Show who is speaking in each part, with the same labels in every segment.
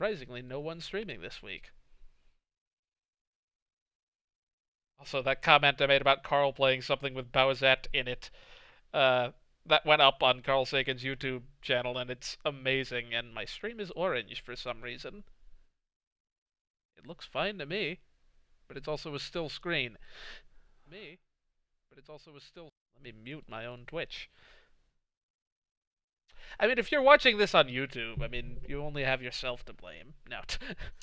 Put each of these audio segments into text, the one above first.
Speaker 1: surprisingly, no one streaming this week. Also, that comment I made about Carl playing something with Bowsette in it, that went up on Carl Sagan's YouTube channel, and it's amazing, and my stream is orange for some reason. It looks fine to me, but it's also a still screen. Let me mute my own Twitch. I mean, if you're watching this on YouTube, I mean, you only have yourself to blame. No.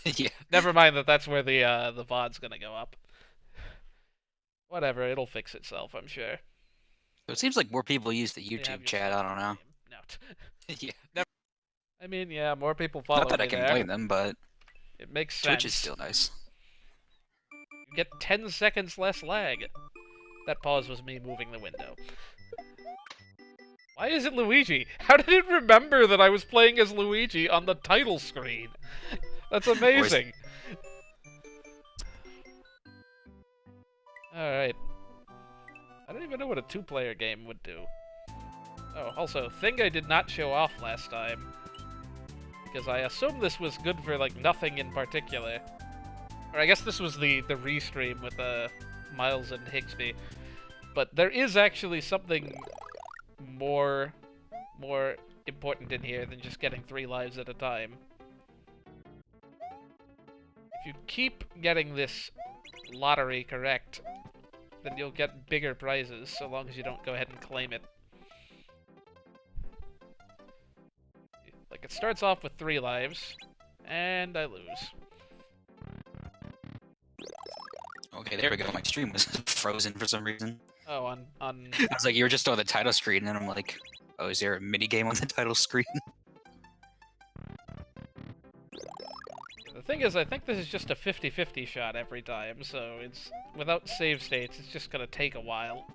Speaker 2: Yeah.
Speaker 1: Never mind that's where the VOD's gonna go up. Whatever, it'll fix itself, I'm sure.
Speaker 2: So it seems like more people use the YouTube chat, I don't know.
Speaker 1: No.
Speaker 2: Yeah.
Speaker 1: I mean, yeah, more people follow
Speaker 2: Not that
Speaker 1: me
Speaker 2: I can
Speaker 1: there.
Speaker 2: blame them, but
Speaker 1: It makes sense.
Speaker 2: Twitch is still nice.
Speaker 1: You get 10 seconds less lag. That pause was me moving the window. Why is it Luigi? How did it remember that I was playing as Luigi on the title screen? That's amazing. Alright. I don't even know what a two-player game would do. Oh, also, thing I did not show off last time, because I assumed this was good for, like, nothing in particular. Or I guess this was the restream with Miles and Higsby. But there is actually something more important in here than just getting 3 lives at a time. If you keep getting this lottery correct, then you'll get bigger prizes, so long as you don't go ahead and claim it. Like, it starts off with 3 lives, and I lose.
Speaker 2: Okay, there we go. My stream was frozen for some reason.
Speaker 1: Oh, on...
Speaker 2: I was like, you were just on the title screen, and I'm like, oh, is there a minigame on the title screen?
Speaker 1: The thing is, I think this is just a 50-50 shot every time, so it's... Without save states, it's just gonna take a while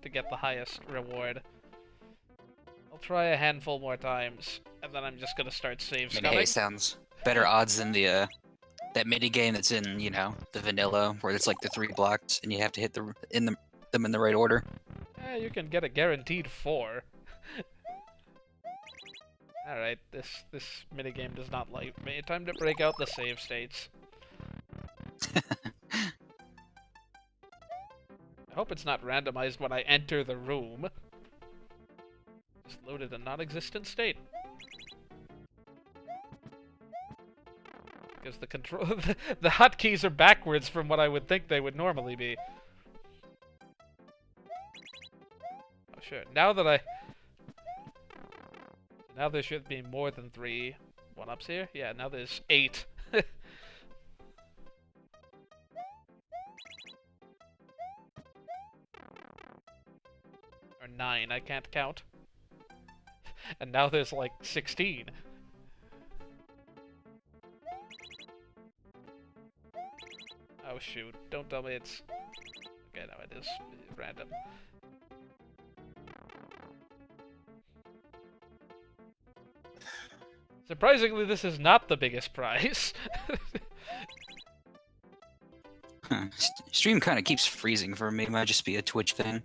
Speaker 1: to get the highest reward. I'll try a handful more times, and then I'm just gonna start save scumming.
Speaker 2: Hey, sounds better odds than the, that minigame that's in, you know, the vanilla, where it's like the 3 blocks, and you have to hit them in the right order.
Speaker 1: Yeah, you can get a guaranteed 4. Alright, this minigame does not like me. Time to break out the save states. I hope it's not randomized when I enter the room. Just loaded a non-existent state. Because the control... the hotkeys are backwards from what I would think they would normally be. Oh, sure. Now that Now there should be more than 3 1-ups here. Yeah, now there's 8. Or 9, I can't count. And now there's like 16. Oh shoot, don't tell me it's... Okay, no, it is random. Surprisingly, this is not the biggest prize.
Speaker 2: Stream kind of keeps freezing for me. It might just be a Twitch thing.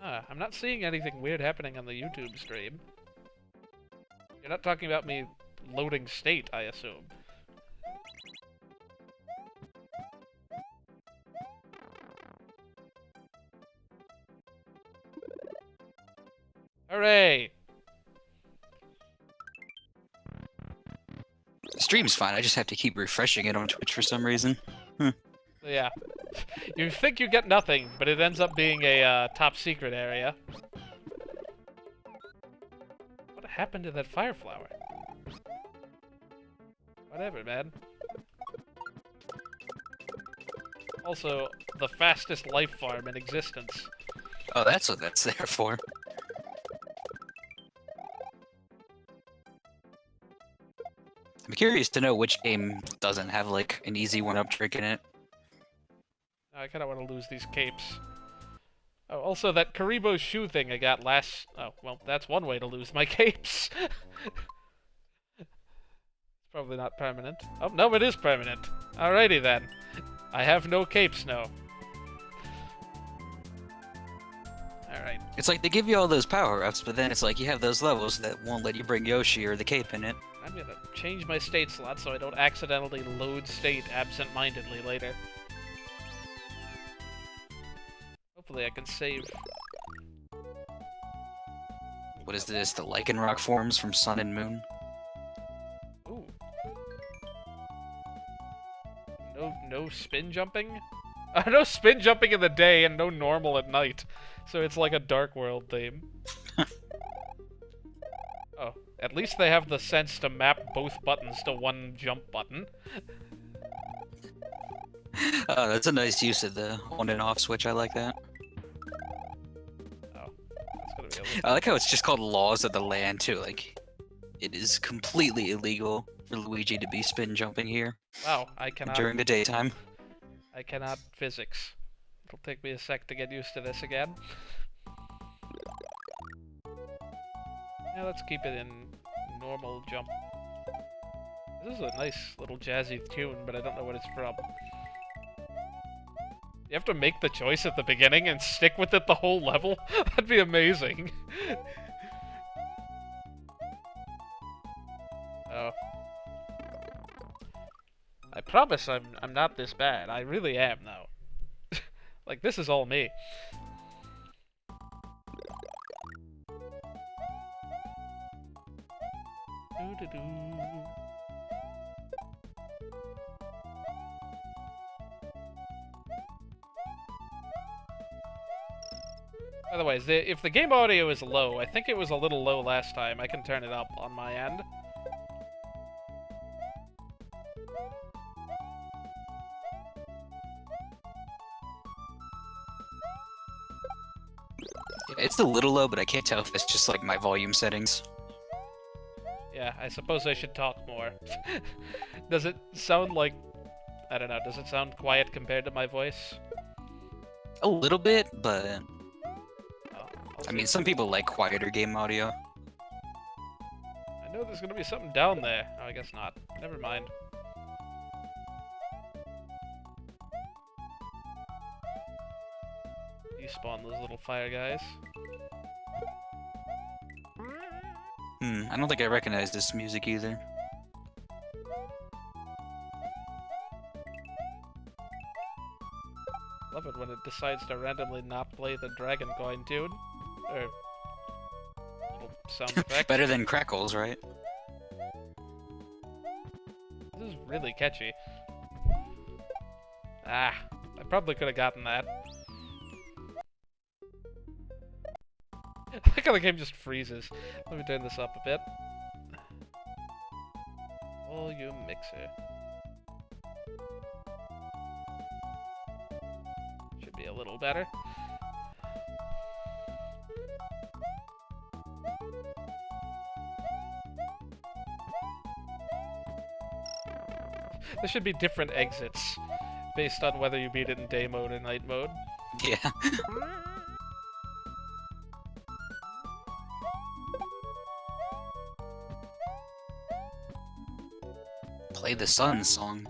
Speaker 1: I'm not seeing anything weird happening on the YouTube stream. You're not talking about me loading state, I assume. Hooray!
Speaker 2: The stream's fine, I just have to keep refreshing it on Twitch for some reason.
Speaker 1: So yeah. You think you get nothing, but it ends up being a top secret area. What happened to that fire flower? Whatever, man. Also, the fastest life farm in existence.
Speaker 2: Oh, that's what that's there for. I'm curious to know which game doesn't have, like, an easy one-up trick in it.
Speaker 1: I kinda wanna lose these capes. Oh, also, that Karibo shoe thing I got last... Oh, well, that's one way to lose my capes. It's probably not permanent. Oh, no, it is permanent. Alrighty, then. I have no capes now. Alright.
Speaker 2: It's like they give you all those power-ups, but then it's like you have those levels that won't let you bring Yoshi or the cape in it.
Speaker 1: I'm gonna change my state slot so I don't accidentally load state absent-mindedly later. Hopefully I can save.
Speaker 2: What is this? The Lycanroc forms from Sun and Moon?
Speaker 1: Ooh. No spin jumping? No spin jumping in the day and no normal at night. So it's like a Dark World theme. Oh, at least they have the sense to map both buttons to one jump button.
Speaker 2: Oh, that's a nice use of the on and off switch. I like that.
Speaker 1: Oh, that's gonna be a little...
Speaker 2: I like how it's just called Laws of the Land too. Like, it is completely illegal for Luigi to be spin jumping here
Speaker 1: Wow, I cannot...
Speaker 2: during the daytime.
Speaker 1: I cannot physics. It'll take me a sec to get used to this again. Yeah, let's keep it in normal jump. This is a nice little jazzy tune, but I don't know what it's from. You have to make the choice at the beginning and stick with it the whole level? That'd be amazing. Oh. I promise I'm not this bad. I really am, though. Like, this is all me. By the way, if the game audio is low, I think it was a little low last time. I can turn it up on my end.
Speaker 2: It's a little low, but I can't tell if it's just like my volume settings.
Speaker 1: Yeah, I suppose I should talk more. Does it sound like... I don't know, does it sound quiet compared to my voice?
Speaker 2: A little bit, but...
Speaker 1: Oh,
Speaker 2: I mean, some people like quieter game audio.
Speaker 1: I know there's gonna be something down there. Oh, I guess not. Never mind. Despawn those little fire guys.
Speaker 2: I don't think I recognize this music either.
Speaker 1: Love it when it decides to randomly not play the Dragon Coin tune. Or... little sound effect.
Speaker 2: Better than Crackles, right?
Speaker 1: This is really catchy. Ah, I probably could have gotten that. I like how the game just freezes. Let me turn this up a bit. Volume mixer. Should be a little better. There should be different exits based on whether you beat it in day mode or night mode.
Speaker 2: Yeah. Play the Sun song.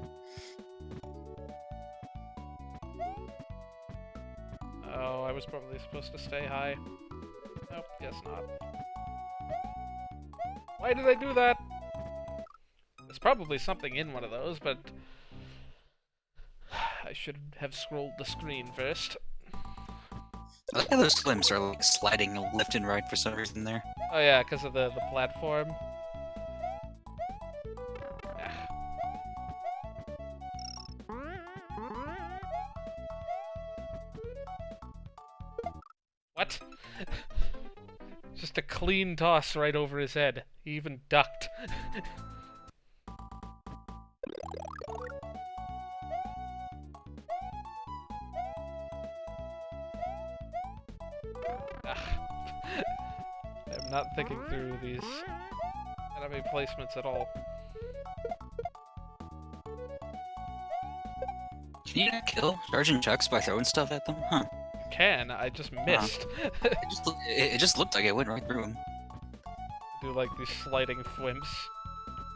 Speaker 1: Oh, I was probably supposed to stay high. Nope, guess not. Why did I do that? There's probably something in one of those, but... I should have scrolled the screen first.
Speaker 2: I like how those slims are like sliding left and right for some reason there.
Speaker 1: Oh yeah, because of the platform. What? Just a clean toss right over his head. He even ducked. I'm not thinking through these enemy placements at all.
Speaker 2: Can you not kill Sergeant Chucks by throwing stuff at them? Huh.
Speaker 1: Can, I just missed.
Speaker 2: It just looked like it went right through him.
Speaker 1: Do like these sliding thwimps.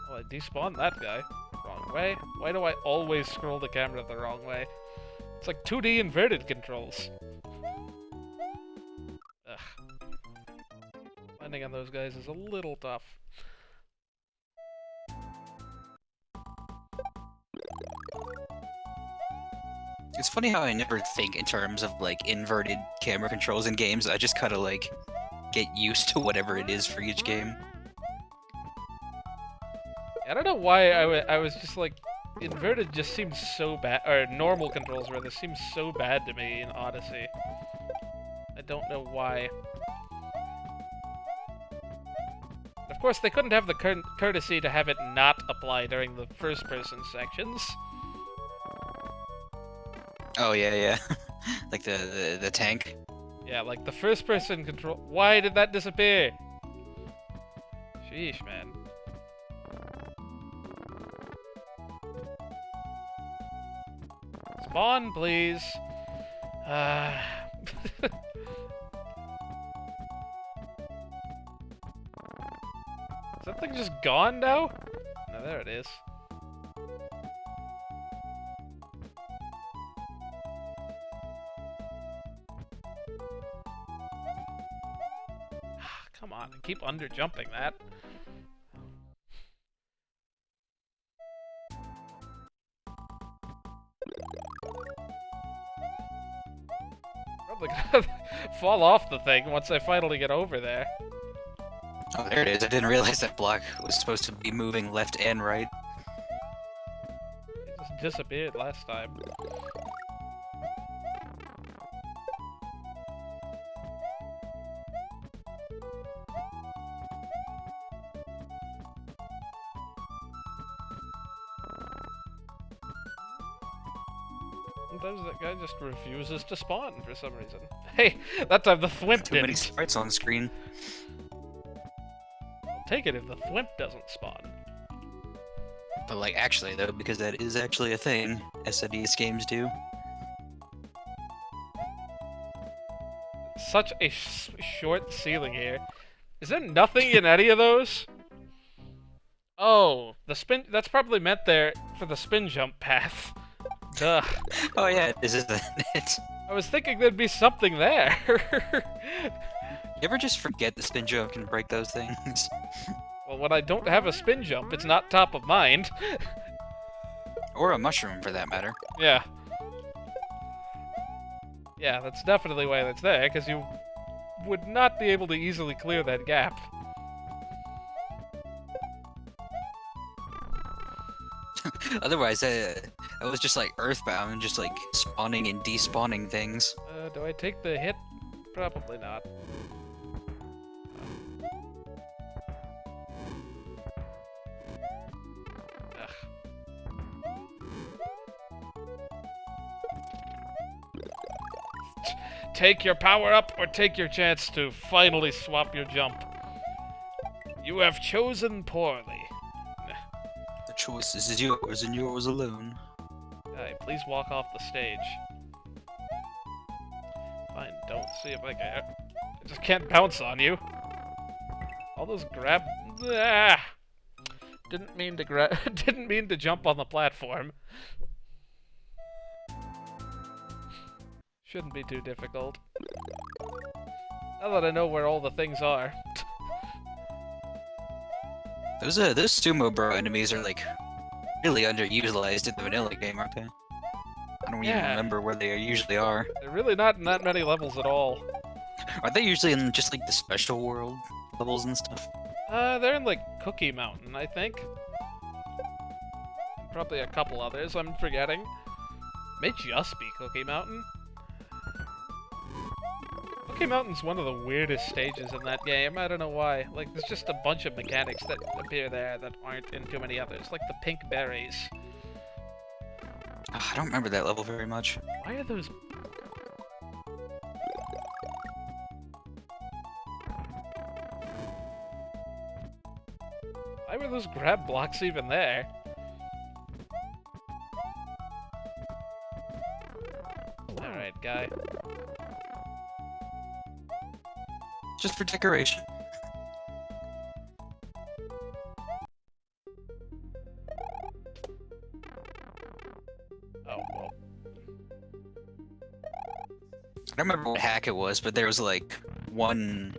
Speaker 1: Well, I despawned that guy. Wrong way. Why do I always scroll the camera the wrong way? It's like 2D inverted controls. Ugh. Landing on those guys is a little tough.
Speaker 2: It's funny how I never think in terms of like inverted camera controls in games. I just kind of like get used to whatever it is for each game.
Speaker 1: I don't know why I was just like, inverted just seems so bad, or normal controls rather, seems so bad to me in Odyssey. I don't know why. Of course, they couldn't have the courtesy to have it not apply during the first-person sections.
Speaker 2: Oh yeah. Like the tank.
Speaker 1: Yeah, like the first-person control. Why did that disappear? Sheesh, man. Spawn, please. Is that thing just gone now? No, there it is. Come on, I keep under-jumping that. Probably gonna fall off the thing once I finally get over there.
Speaker 2: Oh, there it is. I didn't realize that block was supposed to be moving left and right.
Speaker 1: It just disappeared last time. Sometimes that guy just refuses to spawn for some reason. Hey, that time the thwimp
Speaker 2: Too many
Speaker 1: didn't.
Speaker 2: sprites on screen.
Speaker 1: I'll take it if the thwimp doesn't spawn.
Speaker 2: But like actually though, because that is actually a thing SNES games do.
Speaker 1: Such a short ceiling here. Is there nothing in any of those? Oh, the spin. That's probably meant there for the spin jump path. Duh.
Speaker 2: Oh yeah, this is it.
Speaker 1: I was thinking there'd be something there.
Speaker 2: You ever just forget the spin jump can break those things?
Speaker 1: Well, when I don't have a spin jump, it's not top of mind.
Speaker 2: Or a mushroom, for that matter.
Speaker 1: Yeah. Yeah, that's definitely why that's there, because you would not be able to easily clear that gap.
Speaker 2: Otherwise, I was just like earthbound and just like spawning and despawning things.
Speaker 1: Do I take the hit? Probably not. Take your power up or take your chance to finally swap your jump. You have chosen poorly.
Speaker 2: The choice is yours and yours alone.
Speaker 1: Hey, please walk off the stage. Fine, don't see if I can. I just can't bounce on you. All those grab. Ah! Didn't mean to Didn't mean to jump on the platform. Shouldn't be too difficult. Now that I know where all the things are.
Speaker 2: Those sumo bro enemies are like really underutilized in the vanilla game, aren't they? I don't even remember where they usually are.
Speaker 1: They're really not in that many levels at all.
Speaker 2: Are they usually in just like the special world levels and stuff?
Speaker 1: They're in like Cookie Mountain, I think. Probably a couple others I'm forgetting. May just be Cookie Mountain. Cookie Mountain's one of the weirdest stages in that game. I don't know why. Like, there's just a bunch of mechanics that appear there that aren't in too many others. Like the pink berries.
Speaker 2: Oh, I don't remember that level very much.
Speaker 1: Why are those... Why were those grab blocks even there? Alright, guy.
Speaker 2: Just for decoration.
Speaker 1: Oh, well.
Speaker 2: I don't remember what hack it was, but there was like one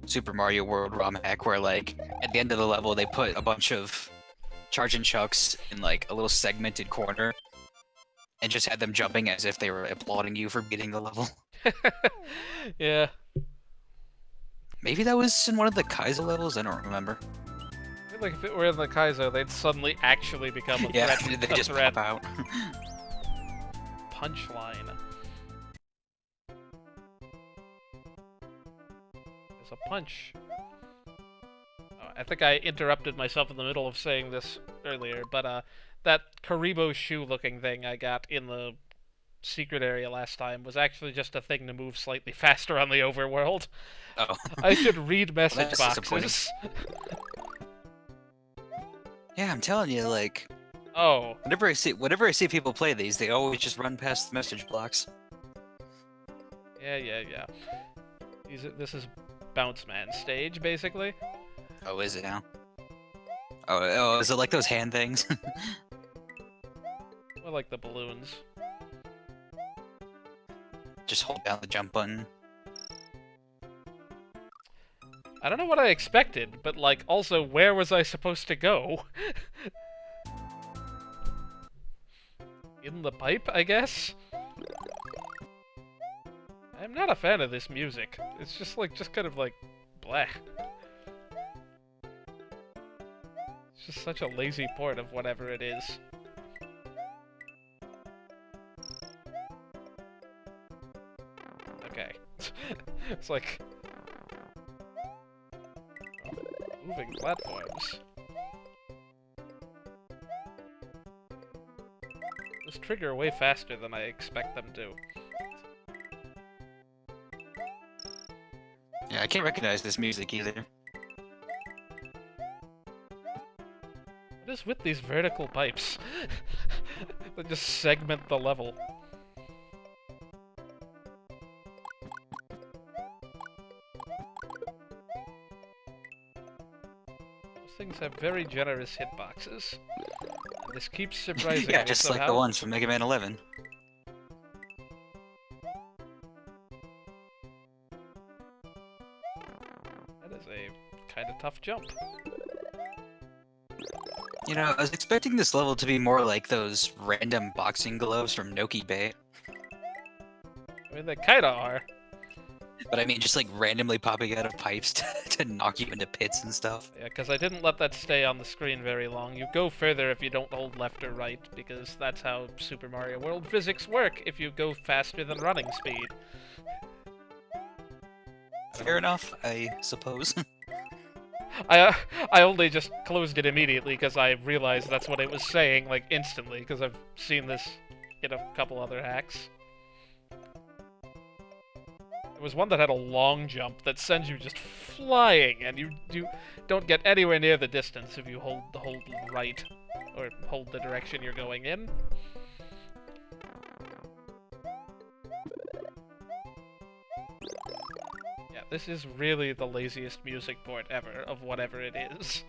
Speaker 2: Super Mario World ROM hack where like at the end of the level they put a bunch of charging chucks in like a little segmented corner, and just had them jumping as if they were applauding you for beating the level.
Speaker 1: Yeah.
Speaker 2: Maybe that was in one of the Kaiser levels? I don't remember.
Speaker 1: I feel like if it were in the Kaizo, they'd suddenly actually become a
Speaker 2: Yeah,
Speaker 1: threat.
Speaker 2: they just pop out.
Speaker 1: Punchline. There's a punch. Oh, I think I interrupted myself in the middle of saying this earlier, but that Karibo shoe-looking thing I got in the secret area last time was actually just a thing to move slightly faster on the overworld.
Speaker 2: Oh.
Speaker 1: I should read message
Speaker 2: That's disappointing.
Speaker 1: boxes.
Speaker 2: Yeah, I'm telling you, like,
Speaker 1: Oh.
Speaker 2: whenever I see people play these, they always just run past the message blocks.
Speaker 1: Yeah. This is Bounce Man stage, basically.
Speaker 2: Oh, is it now? Oh, is it like those hand things?
Speaker 1: I like the balloons.
Speaker 2: Just hold down the jump button.
Speaker 1: I don't know what I expected, but, like, also, where was I supposed to go? In the pipe, I guess? I'm not a fan of this music. It's just kind of like, bleh. It's just such a lazy port of whatever it is. Okay. It's like... moving platforms. Those trigger way faster than I expect them to.
Speaker 2: Yeah, I can't recognize this music either.
Speaker 1: What is with these vertical pipes? They just segment the level. Those things have very generous hitboxes. And this keeps surprising
Speaker 2: Yeah,
Speaker 1: me
Speaker 2: just
Speaker 1: somehow.
Speaker 2: like the ones from Mega Man 11.
Speaker 1: That is a kind of tough jump.
Speaker 2: You know, I was expecting this level to be more like those random boxing gloves from Noki Bay.
Speaker 1: I mean, they kinda are.
Speaker 2: But I mean, just like randomly popping out of pipes to knock you into pits and stuff.
Speaker 1: Yeah, because I didn't let that stay on the screen very long. You go further if you don't hold left or right, because that's how Super Mario World physics work if you go faster than running speed.
Speaker 2: Fair enough, I suppose.
Speaker 1: I only just closed it immediately because I realized that's what it was saying, like, instantly, because I've seen this in a couple other hacks. There was one that had a long jump that sends you just flying, and you don't get anywhere near the distance if you hold right, or hold the direction you're going in. Yeah, this is really the laziest music port ever of whatever it is.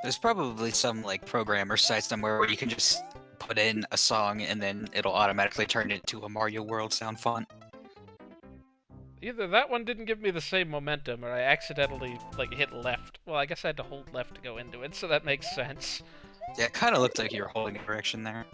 Speaker 2: There's probably some like programmer site somewhere where you can just put in a song and then it'll automatically turn it into a Mario World sound font.
Speaker 1: Either that one didn't give me the same momentum, or I accidentally, like, hit left. Well, I guess I had to hold left to go into it, so that makes sense.
Speaker 2: Yeah, it kind of looked like you were holding a direction there.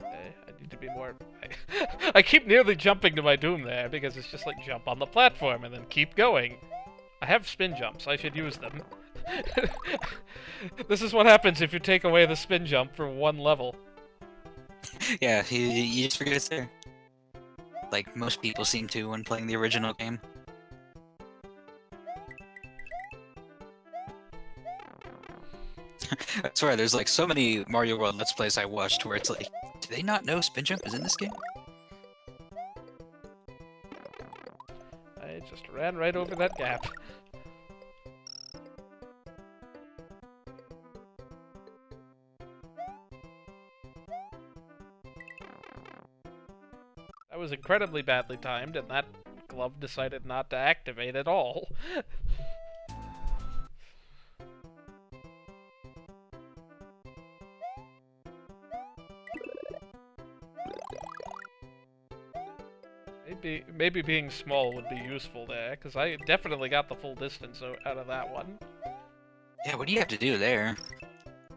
Speaker 1: I need to be more... I keep nearly jumping to my doom there, because it's just like, jump on the platform and then keep going. I have spin jumps, I should use them. This is what happens if you take away the spin jump for one level.
Speaker 2: Yeah, you just forget it's there. Like most people seem to when playing the original game. I swear, there's like so many Mario World Let's Plays I watched where it's like, do they not know spin jump is in this game?
Speaker 1: I just ran right over that gap. That was incredibly badly timed, and that glove decided not to activate at all. Maybe being small would be useful there, because I definitely got the full distance out of that one.
Speaker 2: Yeah, what do you have to do there?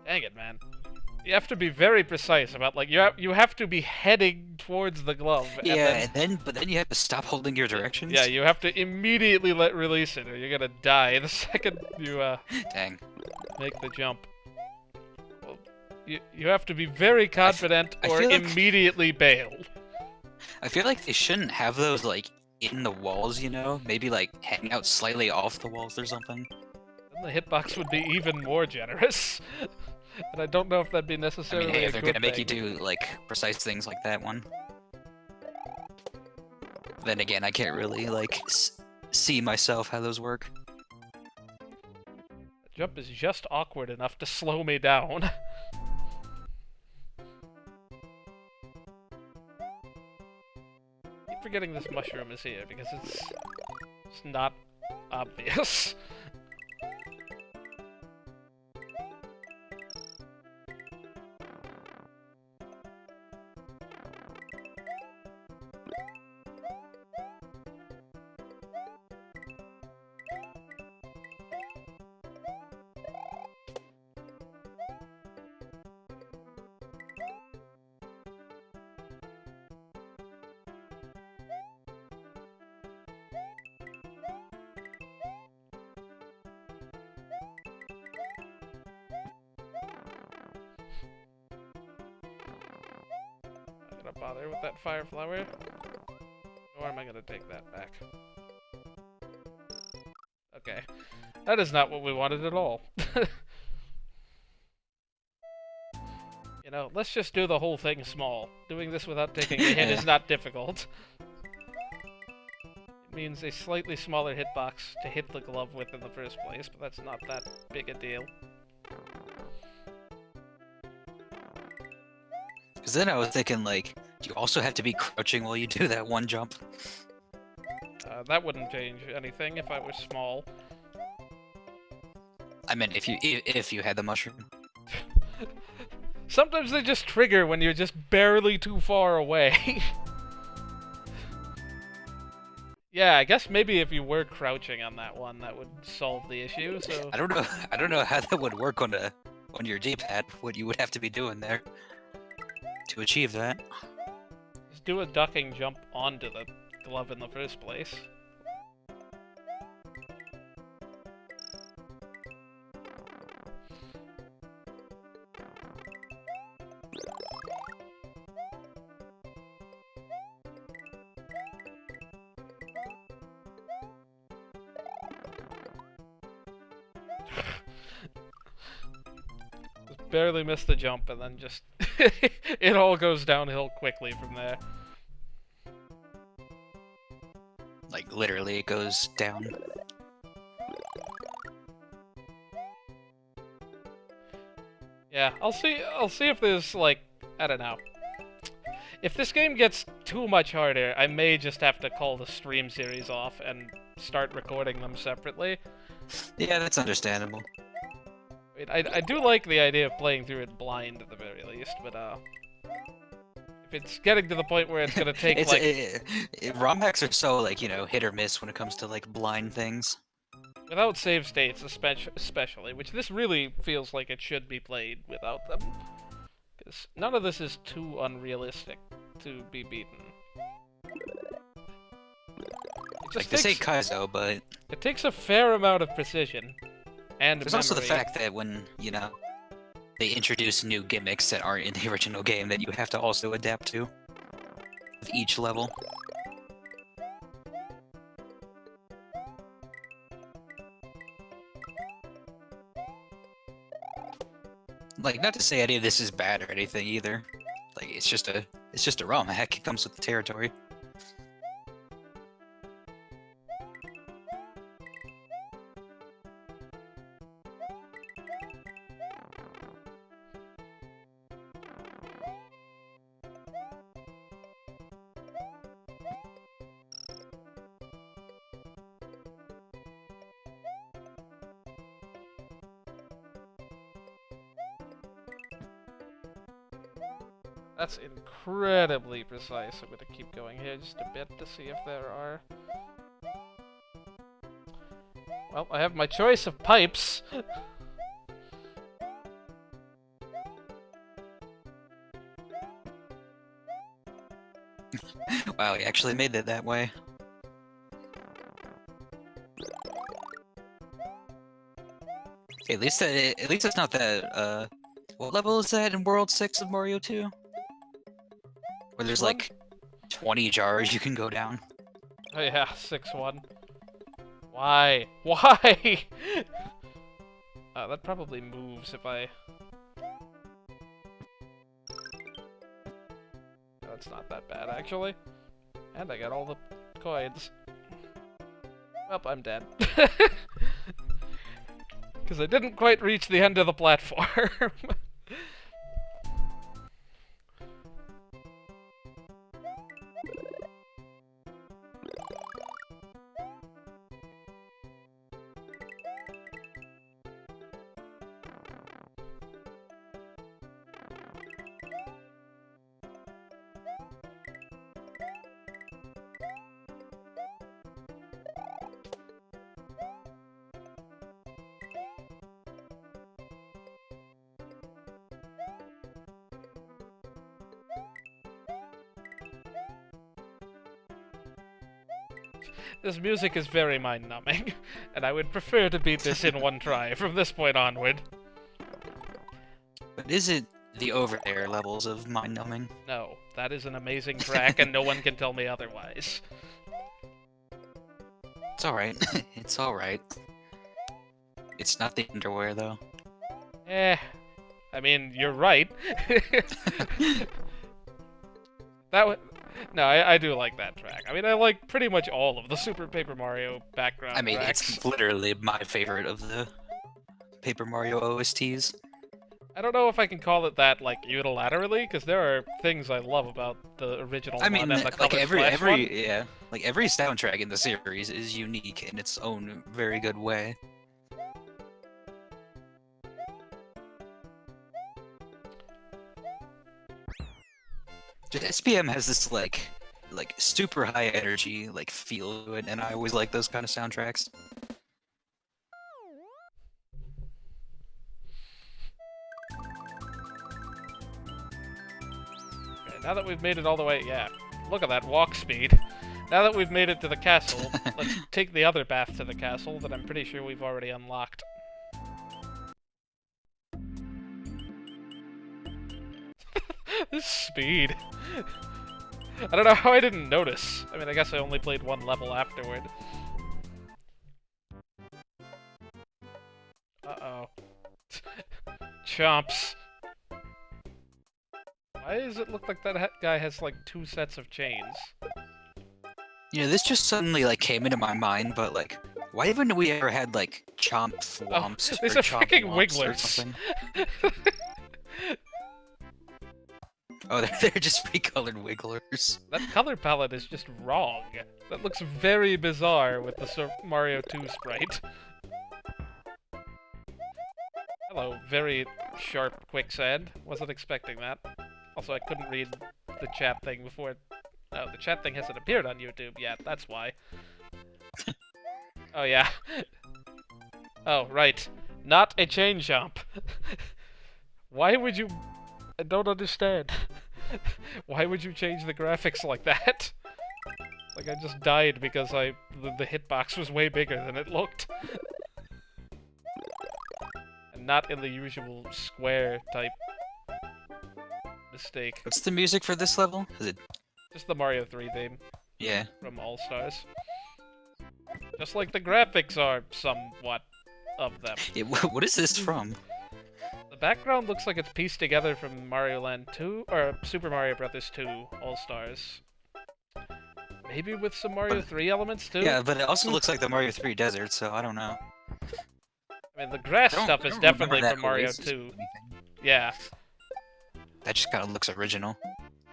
Speaker 1: Dang it, man. You have to be very precise about, like, you have to be heading towards the glove.
Speaker 2: Yeah, but then you have to stop holding your directions?
Speaker 1: Yeah, you have to immediately release it, or you're gonna die the second you,
Speaker 2: Dang.
Speaker 1: make the jump. Well, you have to be very confident or immediately bail.
Speaker 2: I feel like they shouldn't have those, like, in the walls, you know? Maybe, like, hang out slightly off the walls or something.
Speaker 1: Then the hitbox would be even more generous. And I don't know if that'd be necessarily
Speaker 2: hey, if
Speaker 1: a
Speaker 2: they're
Speaker 1: good
Speaker 2: gonna make
Speaker 1: thing.
Speaker 2: you do, like, precise things like that one. Then again, I can't really, like, see myself how those work.
Speaker 1: The jump is just awkward enough to slow me down. I keep forgetting this mushroom is here, because it's not obvious. Bother with that fire flower? Or am I gonna take that back? Okay. That is not what we wanted at all. You know, let's just do the whole thing small. Doing this without taking a hit is not difficult. It means a slightly smaller hitbox to hit the glove with in the first place, but that's not that big a deal.
Speaker 2: Because then I was thinking, like, do you also have to be crouching while you do that one jump?
Speaker 1: That wouldn't change anything if I was small.
Speaker 2: I meant if you had the mushroom.
Speaker 1: Sometimes they just trigger when you're just barely too far away. Yeah, I guess maybe if you were crouching on that one, that would solve the issue. So
Speaker 2: I don't know how that would work on your D-pad. What you would have to be doing there to achieve that.
Speaker 1: just do a ducking jump onto the glove in the first place. Just barely missed the jump, and then just it all goes downhill quickly from there.
Speaker 2: Like, literally, it goes down.
Speaker 1: Yeah, I'll see if there's, like, I don't know. If this game gets too much harder, I may just have to call the stream series off and start recording them separately.
Speaker 2: Yeah, that's understandable.
Speaker 1: I do like the idea of playing through it blind at the very least, but if it's getting to the point where it's gonna take
Speaker 2: ROM hacks are so, like, you know, hit or miss when it comes to, like, blind things.
Speaker 1: without save states especially, which this really feels like it should be played without them, because none of this is too unrealistic to be beaten.
Speaker 2: Like, this ain't Kaizo, but
Speaker 1: it takes a fair amount of precision and
Speaker 2: there's
Speaker 1: memory.
Speaker 2: also the fact that when, you know, they introduce new gimmicks that aren't in the original game that you have to also adapt to with each level. Like, not to say any of this is bad or anything either. Like, it's just a ROM hack. It comes with the territory.
Speaker 1: That's incredibly precise. I'm gonna keep going here just a bit to see if there are... Well, I have my choice of pipes.
Speaker 2: Wow, you actually made it that way. Okay, at least it's not that. What level is that in World 6 of Mario 2? Where there's like 20 jars you can go down.
Speaker 1: Oh yeah, 6-1. Why? Why? That probably moves if I... That's not that bad, actually. And I got all the coins. Well, I'm dead. Because I didn't quite reach the end of the platform. This music is very mind-numbing, and I would prefer to beat this in one try from this point onward.
Speaker 2: But is it the over there levels of mind-numbing?
Speaker 1: No, that is an amazing track, and no one can tell me otherwise.
Speaker 2: It's alright. It's alright. It's not the underwear, though.
Speaker 1: I mean, you're right. No, I do like that track. I mean, I like pretty much all of the Super Paper Mario background
Speaker 2: I mean,
Speaker 1: tracks.
Speaker 2: it's literally my favorite of the Paper Mario OSTs.
Speaker 1: I don't know if I can call it that, like, unilaterally, because there are things I love about the original
Speaker 2: I mean,
Speaker 1: one and the
Speaker 2: like
Speaker 1: Color Splash one.
Speaker 2: yeah, like every soundtrack in the series is unique in its own very good way. Just SPM has this like super high energy like feel to it, and I always like those kind of soundtracks.
Speaker 1: Okay, now that we've made it all the way, yeah, look at that walk speed. Now that we've made it to the castle, let's take the other path to the castle that I'm pretty sure we've already unlocked. This speed. I don't know how I didn't notice. I mean, I guess I only played one level afterward. Uh-oh. Chomps. Why does it look like that guy has, like, 2 sets of chains?
Speaker 2: You know, this just suddenly like came into my mind, but like, why haven't we ever had like Chomp Thwomps
Speaker 1: these
Speaker 2: or
Speaker 1: are
Speaker 2: Chomp
Speaker 1: freaking
Speaker 2: Womps or
Speaker 1: wigglers.
Speaker 2: something? Oh, they're just recolored wigglers.
Speaker 1: That color palette is just wrong. That looks very bizarre with the Super Mario 2 sprite. Hello, very sharp quicksand. Wasn't expecting that. Also, I couldn't read the chat thing before. Oh, the chat thing hasn't appeared on YouTube yet, that's why. Oh, yeah. Oh, right. Not a chain jump. Why would you... I don't understand. Why would you change the graphics like that? Like, I just died because the hitbox was way bigger than it looked. And not in the usual square type mistake.
Speaker 2: What's the music for this level? Is it?
Speaker 1: Just the Mario 3 theme.
Speaker 2: Yeah.
Speaker 1: From All Stars. Just like the graphics are somewhat of them.
Speaker 2: Yeah, what is this from?
Speaker 1: The background looks like it's pieced together from Mario Land 2, or Super Mario Bros. 2 All Stars. Maybe with some Mario 3 elements too?
Speaker 2: Yeah, but it also looks like the Mario 3 desert, so I don't know.
Speaker 1: I mean, the grass stuff is definitely from Mario 2. Yeah.
Speaker 2: That just kind of looks original.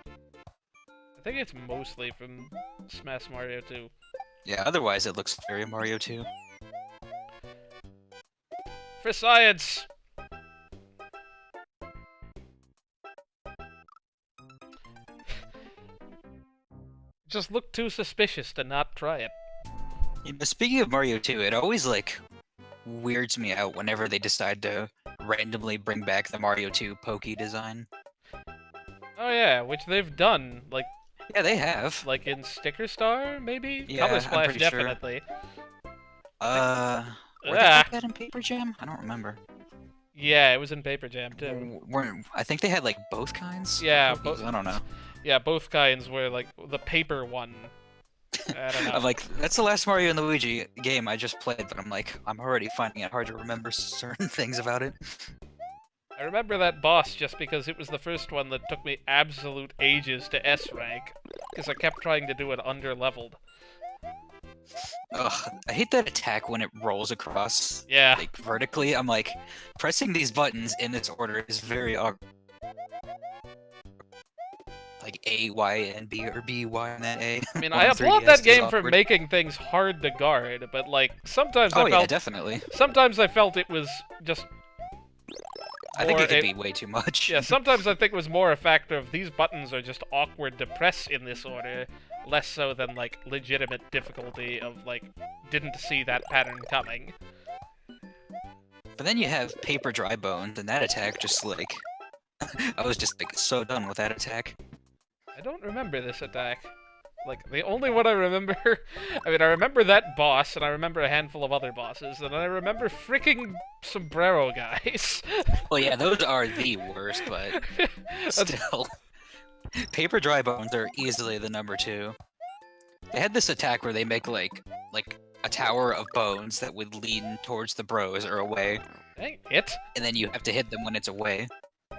Speaker 1: I think it's mostly from Smash Mario 2.
Speaker 2: Yeah, otherwise it looks very Mario 2.
Speaker 1: For science! just looked too suspicious to not try it.
Speaker 2: You know, speaking of Mario 2, it always, like, weirds me out whenever they decide to randomly bring back the Mario 2 Pokey design.
Speaker 1: Oh yeah, which they've done, like...
Speaker 2: Yeah, they have.
Speaker 1: Like in Sticker Star, maybe?
Speaker 2: Yeah,
Speaker 1: Color
Speaker 2: I'm
Speaker 1: Splash,
Speaker 2: pretty sure.
Speaker 1: definitely.
Speaker 2: Were they like that in Paper Jam? I don't remember.
Speaker 1: Yeah, it was in Paper Jam, too.
Speaker 2: I think they had, like, both kinds?
Speaker 1: Yeah,
Speaker 2: I don't know.
Speaker 1: Yeah, both kinds were, like, the paper one. I don't know.
Speaker 2: I'm like, that's the last Mario and Luigi game I just played, but I'm like, I'm already finding it hard to remember certain things about it.
Speaker 1: I remember that boss just because it was the first one that took me absolute ages to S rank, because I kept trying to do it under-leveled.
Speaker 2: Ugh, I hate that attack when it rolls across,
Speaker 1: Yeah.
Speaker 2: like, vertically. I'm like, pressing these buttons in this order is very awkward. Like A, Y, and B, or B, Y, and then A.
Speaker 1: I mean, I applaud that game for making things hard to guard, but, like, sometimes I felt...
Speaker 2: yeah, definitely.
Speaker 1: Sometimes I felt it was just...
Speaker 2: I think it could be way too much.
Speaker 1: Yeah, sometimes I think it was more a factor of these buttons are just awkward to press in this order, less so than, like, legitimate difficulty of, like, didn't see that pattern coming.
Speaker 2: But then you have Paper Dry Bones, and that attack just, like... I was just, like, so done with that attack.
Speaker 1: I don't remember this attack. Like, the only one I remember... I mean, I remember that boss, and I remember a handful of other bosses, and I remember freaking sombrero guys.
Speaker 2: Well, yeah, those are the worst, but still. Paper Dry Bones are easily the number 2. They had this attack where they make, like a tower of bones that would lean towards the bros or away.
Speaker 1: Dang it.
Speaker 2: And then you have to hit them when it's away.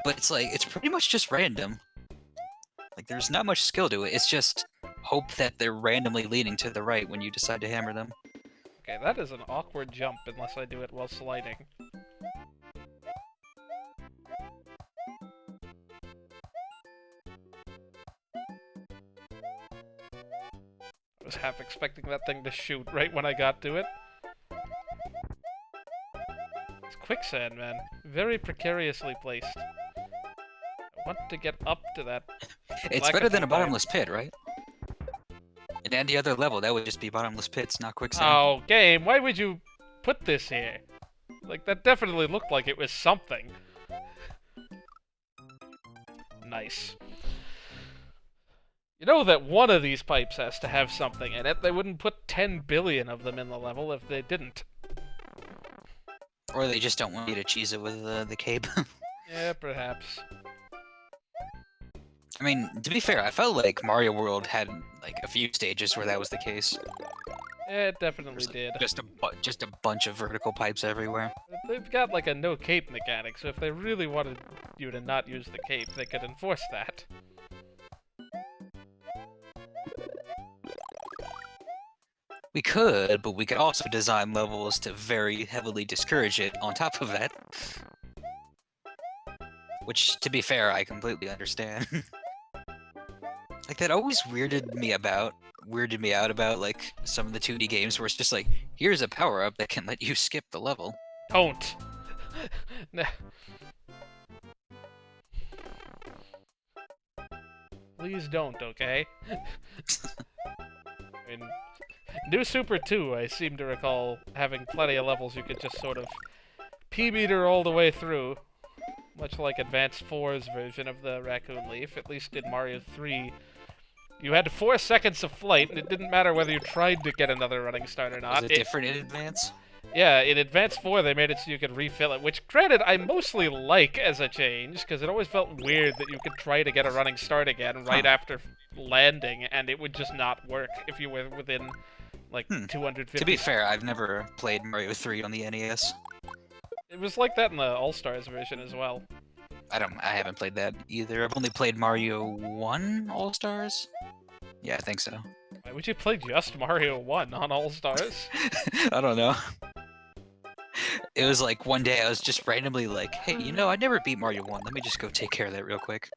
Speaker 2: But it's like, it's pretty much just random. Like, there's not much skill to it, it's just hope that they're randomly leaning to the right when you decide to hammer them.
Speaker 1: Okay, that is an awkward jump unless I do it while sliding. I was half expecting that thing to shoot right when I got to it. It's quicksand, man. Very precariously placed. I want to get up to that.
Speaker 2: It's better than a bottomless pit, right? And any other level, that would just be bottomless pits, not quicksand.
Speaker 1: Oh, game, why would you put this here? Like, that definitely looked like it was something. Nice. You know that one of these pipes has to have something in it. They wouldn't put 10 billion of them in the level if they didn't.
Speaker 2: Or they just don't want you to cheese it with the cape.
Speaker 1: Yeah, perhaps.
Speaker 2: I mean, to be fair, I felt like Mario World had, like, a few stages where that was the case.
Speaker 1: Yeah, it definitely did.
Speaker 2: Just a bunch of vertical pipes everywhere.
Speaker 1: They've got, like, a no-cape mechanic, so if they really wanted you to not use the cape, they could enforce that.
Speaker 2: We could, but we could also design levels to very heavily discourage it on top of that. Which, to be fair, I completely understand. Like, that always weirded me out about, like, some of the 2D games where it's just like, here's a power-up that can let you skip the level.
Speaker 1: Don't! Please don't, okay? I mean, New Super 2, I seem to recall having plenty of levels you could just sort of P-meter all the way through. Much like Advance 4's version of the Raccoon Leaf, at least in Mario 3. You had 4 seconds of flight, and it didn't matter whether you tried to get another running start or not.
Speaker 2: Was it different in Advance?
Speaker 1: Yeah, in Advance 4 they made it so you could refill it, which, granted, I mostly like as a change, because it always felt weird that you could try to get a running start again right after landing, and it would just not work if you were within, like, 250...
Speaker 2: To be fair, I've never played Mario 3 on the NES.
Speaker 1: It was like that in the All-Stars version as well.
Speaker 2: I haven't played that either. I've only played Mario 1 All-Stars? Yeah, I think so.
Speaker 1: Why would you play just Mario 1 on All-Stars?
Speaker 2: I don't know. It was like one day I was just randomly like, hey, you know, I never beat Mario 1. Let me just go take care of that real quick.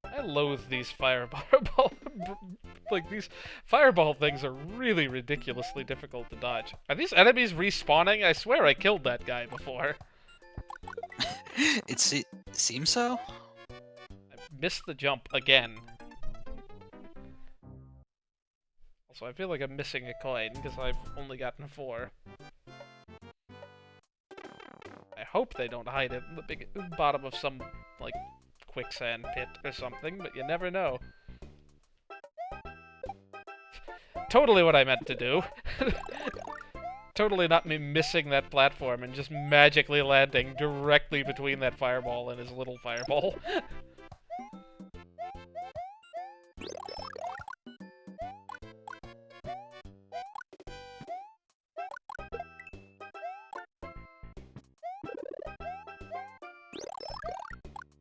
Speaker 1: I loathe these fireball... like, these fireball things are really ridiculously difficult to dodge. Are these enemies respawning? I swear I killed that guy before.
Speaker 2: It seems so?
Speaker 1: missed the jump again. Also, I feel like I'm missing a coin, because I've only gotten 4. I hope they don't hide it in the big bottom of some, like, quicksand pit or something, but you never know. Totally what I meant to do. Totally not me missing that platform and just magically landing directly between that fireball and his little fireball.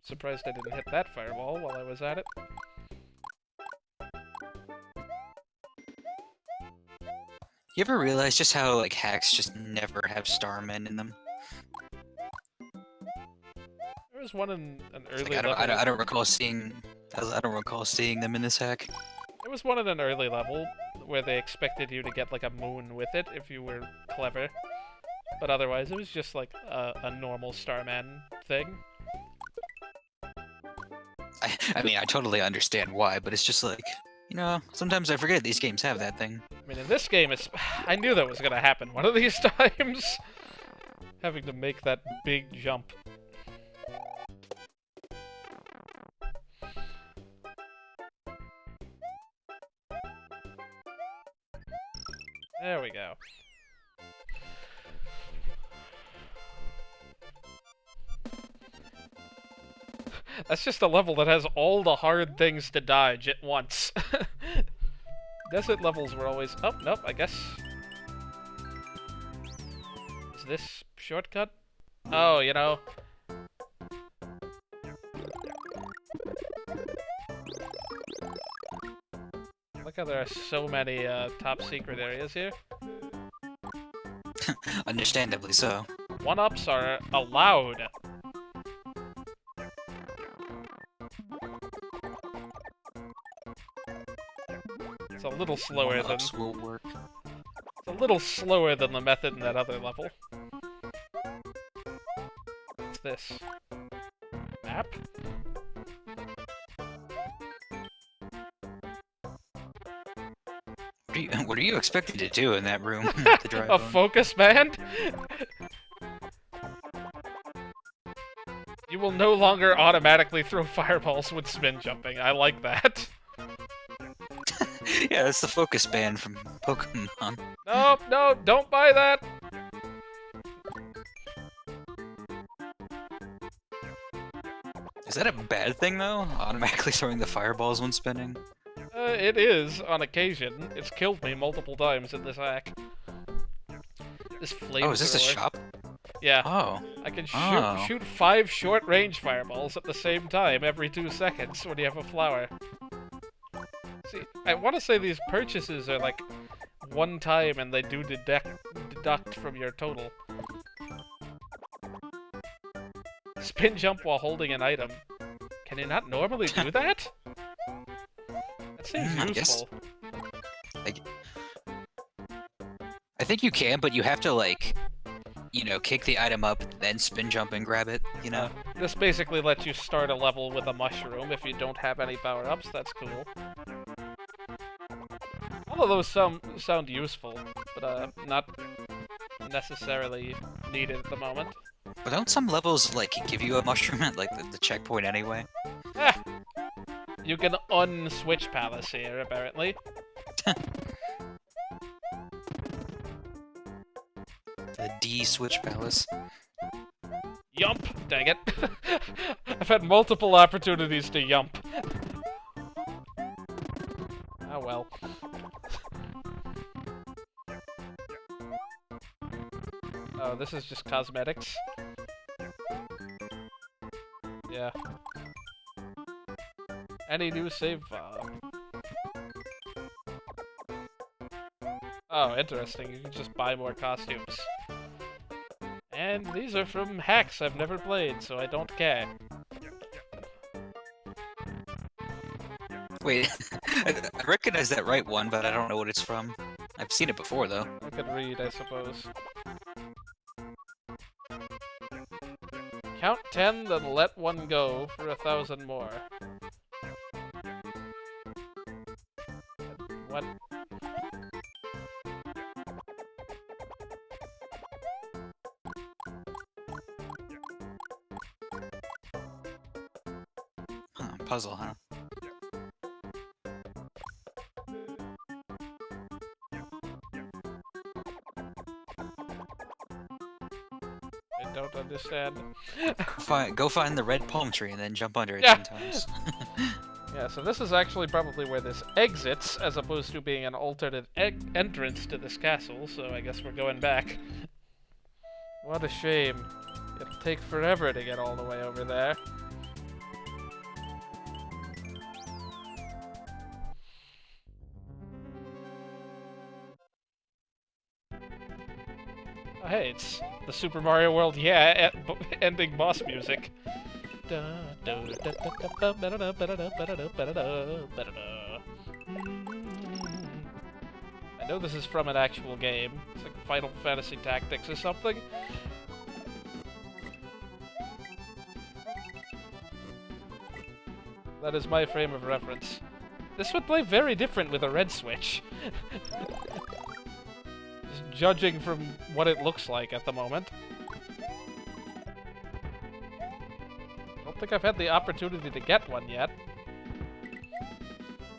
Speaker 1: Surprised I didn't hit that fireball while I was at it.
Speaker 2: You ever realize just how like hacks just never have starmen in them?
Speaker 1: There was one in an early
Speaker 2: Like,
Speaker 1: level.
Speaker 2: I don't recall seeing. I don't recall seeing them in this hack.
Speaker 1: There was one in an early level where they expected you to get like a moon with it if you were clever, but otherwise it was just like a normal Starman thing.
Speaker 2: I mean, I totally understand why, but it's just like, you know, sometimes I forget these games have that thing.
Speaker 1: I mean, in this game, I knew that was gonna happen one of these times. Having to make that big jump. There we go. That's just a level that has all the hard things to dodge at once. Desert levels were always... Oh, nope, I guess... Is this shortcut? Oh, you know... Look how there are so many top secret areas here.
Speaker 2: Understandably so.
Speaker 1: One-ups are allowed. It's a little slower than...
Speaker 2: will work.
Speaker 1: It's a little slower than the method in that other level. What's this? Map?
Speaker 2: What are you expected to do in that room?
Speaker 1: A focus band? You will no longer automatically throw fireballs when spin jumping. I like that.
Speaker 2: Yeah, that's the focus band from Pokemon.
Speaker 1: No, no, don't buy that!
Speaker 2: Is that a bad thing, though? Automatically throwing the fireballs when spinning?
Speaker 1: It is, on occasion. It's killed me multiple times in this hack. This flamethrower.
Speaker 2: Oh, is this a shop?
Speaker 1: Yeah.
Speaker 2: Oh.
Speaker 1: I can shoot 5 short-range fireballs at the same time every 2 seconds when you have a flower. See, I want to say these purchases are like one time and they do deduct from your total. Spin jump while holding an item. Can you not normally do that? That seems useful.
Speaker 2: I think you can, but you have to, like, you know, kick the item up, then spin jump and grab it, you know?
Speaker 1: This basically lets you start a level with a mushroom if you don't have any power-ups. That's cool. All of those sound useful, but not necessarily needed at the moment.
Speaker 2: But don't some levels, like, give you a mushroom at, like, the checkpoint anyway?
Speaker 1: You can un-switch palace here, apparently.
Speaker 2: The D-switch palace.
Speaker 1: Yump! Dang it. I've had multiple opportunities to yump. Oh well. Oh, this is just cosmetics? Yeah. Any new save file? Oh, interesting. You can just buy more costumes. And these are from hacks I've never played, so I don't care.
Speaker 2: Wait, I recognize that right one, but I don't know what it's from. I've seen it before, though.
Speaker 1: I could read, I suppose. Count 10, then let one go for 1,000 more. What?
Speaker 2: Huh, puzzle, huh?
Speaker 1: I don't understand.
Speaker 2: Go find the red palm tree and then jump under it
Speaker 1: Yeah.
Speaker 2: 10 times.
Speaker 1: Yeah, so this is actually probably where this exits, as opposed to being an alternate entrance to this castle, so I guess we're going back. What a shame. It'll take forever to get all the way over there. Oh, hey, it's the Super Mario World, yeah, ending boss music. I know this is from an actual game. It's like Final Fantasy Tactics or something. That is my frame of reference. This would play very different with a red switch. Just judging from what it looks like at the moment. I don't think I've had the opportunity to get one yet.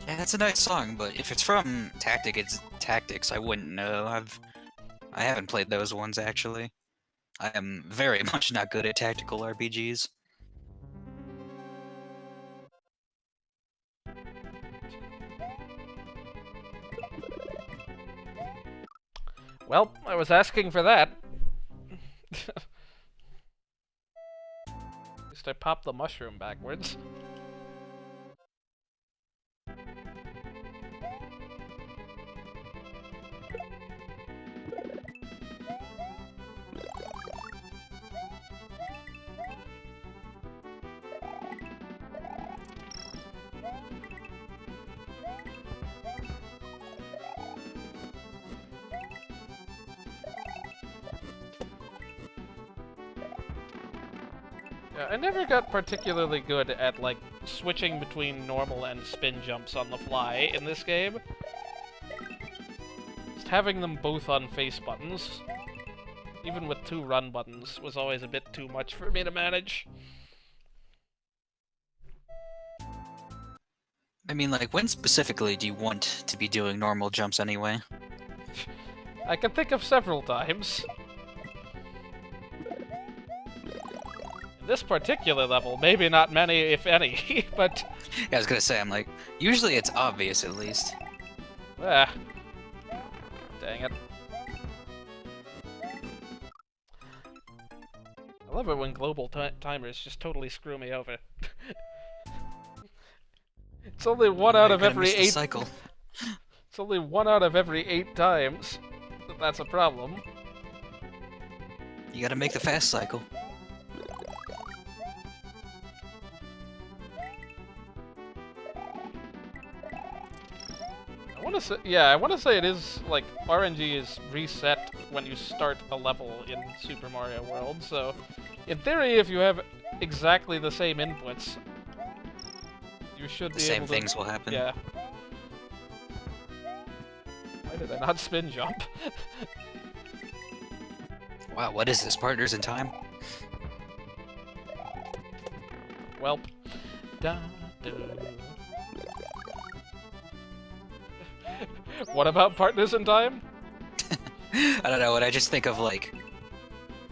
Speaker 2: Yeah, that's a nice song, but if it's from Tactics, I wouldn't know. I haven't played those ones actually. I am very much not good at tactical RPGs.
Speaker 1: Well, I was asking for that. At least I popped the mushroom backwards. Yeah, I never got particularly good at, like, switching between normal and spin jumps on the fly in this game. Just having them both on face buttons, even with 2 run buttons, was always a bit too much for me to manage.
Speaker 2: I mean, like, when specifically do you want to be doing normal jumps anyway?
Speaker 1: I can think of several times. In this particular level, maybe not many, if any, but...
Speaker 2: Yeah, I was gonna say, I'm like, usually it's obvious at least.
Speaker 1: Ah. Dang it. I love it when global timers just totally screw me over. It's only one out of every 8...
Speaker 2: cycle.
Speaker 1: It's only 1 out of every 8 times that's a problem.
Speaker 2: You gotta make the fast cycle.
Speaker 1: I want to say it is, like, RNG is reset when you start a level in Super Mario World, so in theory, if you have exactly the same inputs, you should be able to...
Speaker 2: The same things will happen.
Speaker 1: Yeah. Why did I not spin jump?
Speaker 2: Wow, what is this? Partners in Time?
Speaker 1: Welp. Da, da. What about Partners in Time?
Speaker 2: I don't know, when I just think of, like,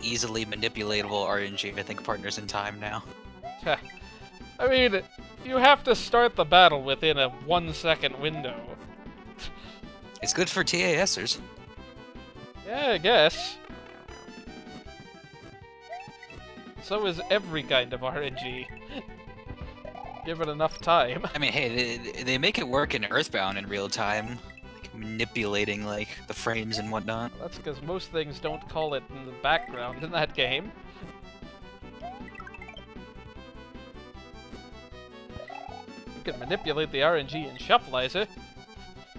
Speaker 2: easily manipulatable RNG, I think Partners in Time now.
Speaker 1: I mean, you have to start the battle within a 1-second window.
Speaker 2: It's good for TASers.
Speaker 1: Yeah, I guess. So is every kind of RNG. Given enough time.
Speaker 2: I mean, hey, they make it work in Earthbound in real time. Like, manipulating, like, the frames and whatnot.
Speaker 1: Well, that's because most things don't call it in the background in that game. You can manipulate the RNG in Shuffleizer.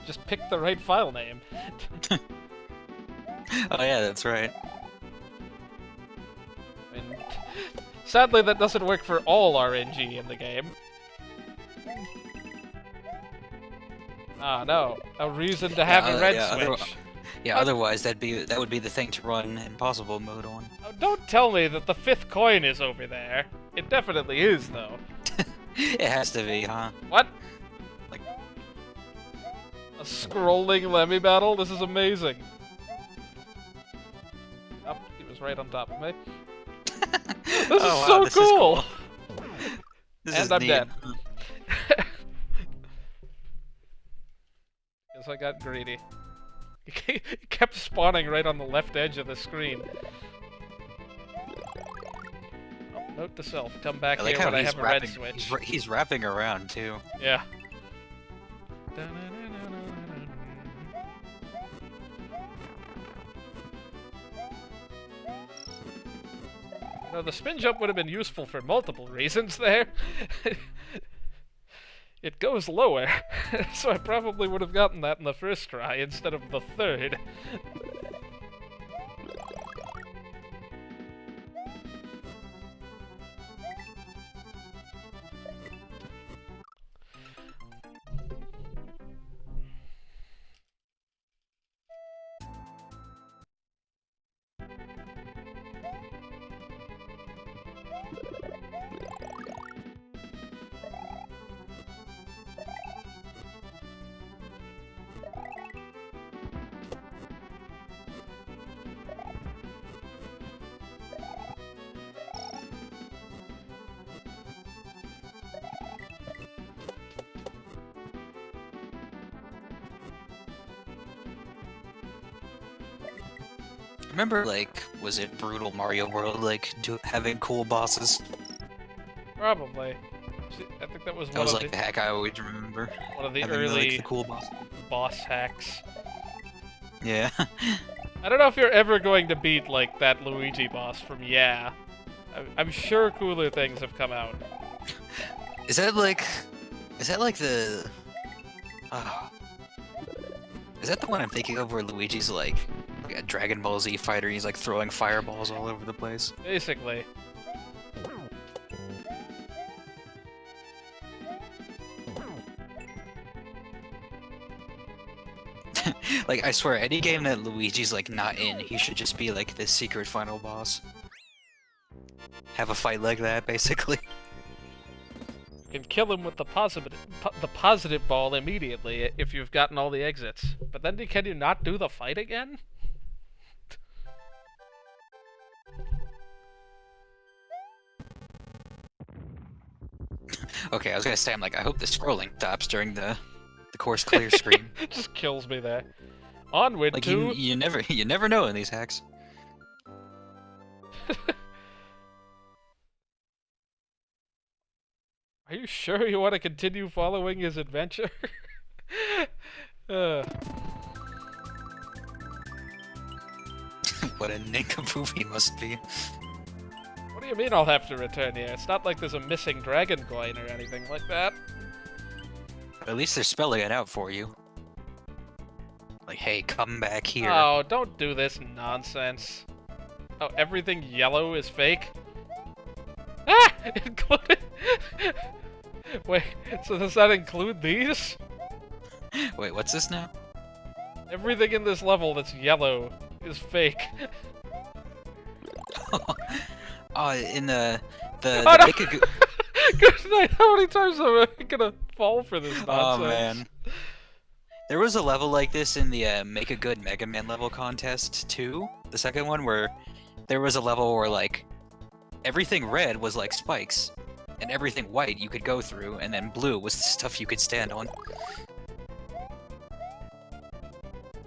Speaker 1: Just pick the right file name.
Speaker 2: Oh yeah, that's right.
Speaker 1: I mean, sadly that doesn't work for all RNG in the game. Ah, no. A reason to have a red switch.
Speaker 2: Yeah, otherwise that would be the thing to run impossible mode on.
Speaker 1: Oh, don't tell me that the 5th coin is over there. It definitely is, though.
Speaker 2: It has to be, huh?
Speaker 1: What?
Speaker 2: Like
Speaker 1: a scrolling Lemmy battle? This is amazing. Oh, he was right on top of me. This is so cool! And I'm dead. Guess I got greedy. He kept spawning right on the left edge of the screen. Oh, note to self, come back here when I have a red switch.
Speaker 2: He's wrapping around, too.
Speaker 1: Yeah. No, the spin jump would have been useful for multiple reasons there. It goes lower, so I probably would have gotten that in the first try instead of the third.
Speaker 2: Remember, like, was it Brutal Mario World, like, having cool bosses?
Speaker 1: Probably. I think that was
Speaker 2: That was like the hack I always remember.
Speaker 1: One of the
Speaker 2: having,
Speaker 1: early
Speaker 2: like, the cool
Speaker 1: boss hacks.
Speaker 2: Yeah.
Speaker 1: I don't know if you're ever going to beat, like, that Luigi boss from Yeah. I'm sure cooler things have come out.
Speaker 2: Is that like the... Is that the one I'm thinking of where Luigi's like a Dragon Ball Z fighter, he's like throwing fireballs all over the place?
Speaker 1: Basically.
Speaker 2: Like, I swear, any game that Luigi's like not in, he should just be like the secret final boss. Have a fight like that, basically.
Speaker 1: You can kill him with the positive ball immediately if you've gotten all the exits. But then can you not do the fight again?
Speaker 2: Okay, I was gonna say, I'm like, I hope the scrolling stops during the course clear screen.
Speaker 1: Just kills me there. Onward
Speaker 2: like
Speaker 1: to...
Speaker 2: you never know in these hacks.
Speaker 1: Are you sure you want to continue following his adventure?
Speaker 2: What a nincompoop he must be.
Speaker 1: What do you mean I'll have to return here? It's not like there's a missing dragon coin or anything like that.
Speaker 2: At least they're spelling it out for you. Like, hey, come back here.
Speaker 1: Oh, don't do this nonsense. Oh, everything yellow is fake? Ah! Included... Wait, so does that include these?
Speaker 2: Wait, what's this now?
Speaker 1: Everything in this level that's yellow is fake.
Speaker 2: Oh, in the
Speaker 1: Oh, no! Good night. How many times am I gonna fall for this nonsense?
Speaker 2: Oh man. There was a level like this in the Make a Good Mega Man level contest 2, the second one, where there was a level where like everything red was like spikes, and everything white you could go through, and then blue was the stuff you could stand on.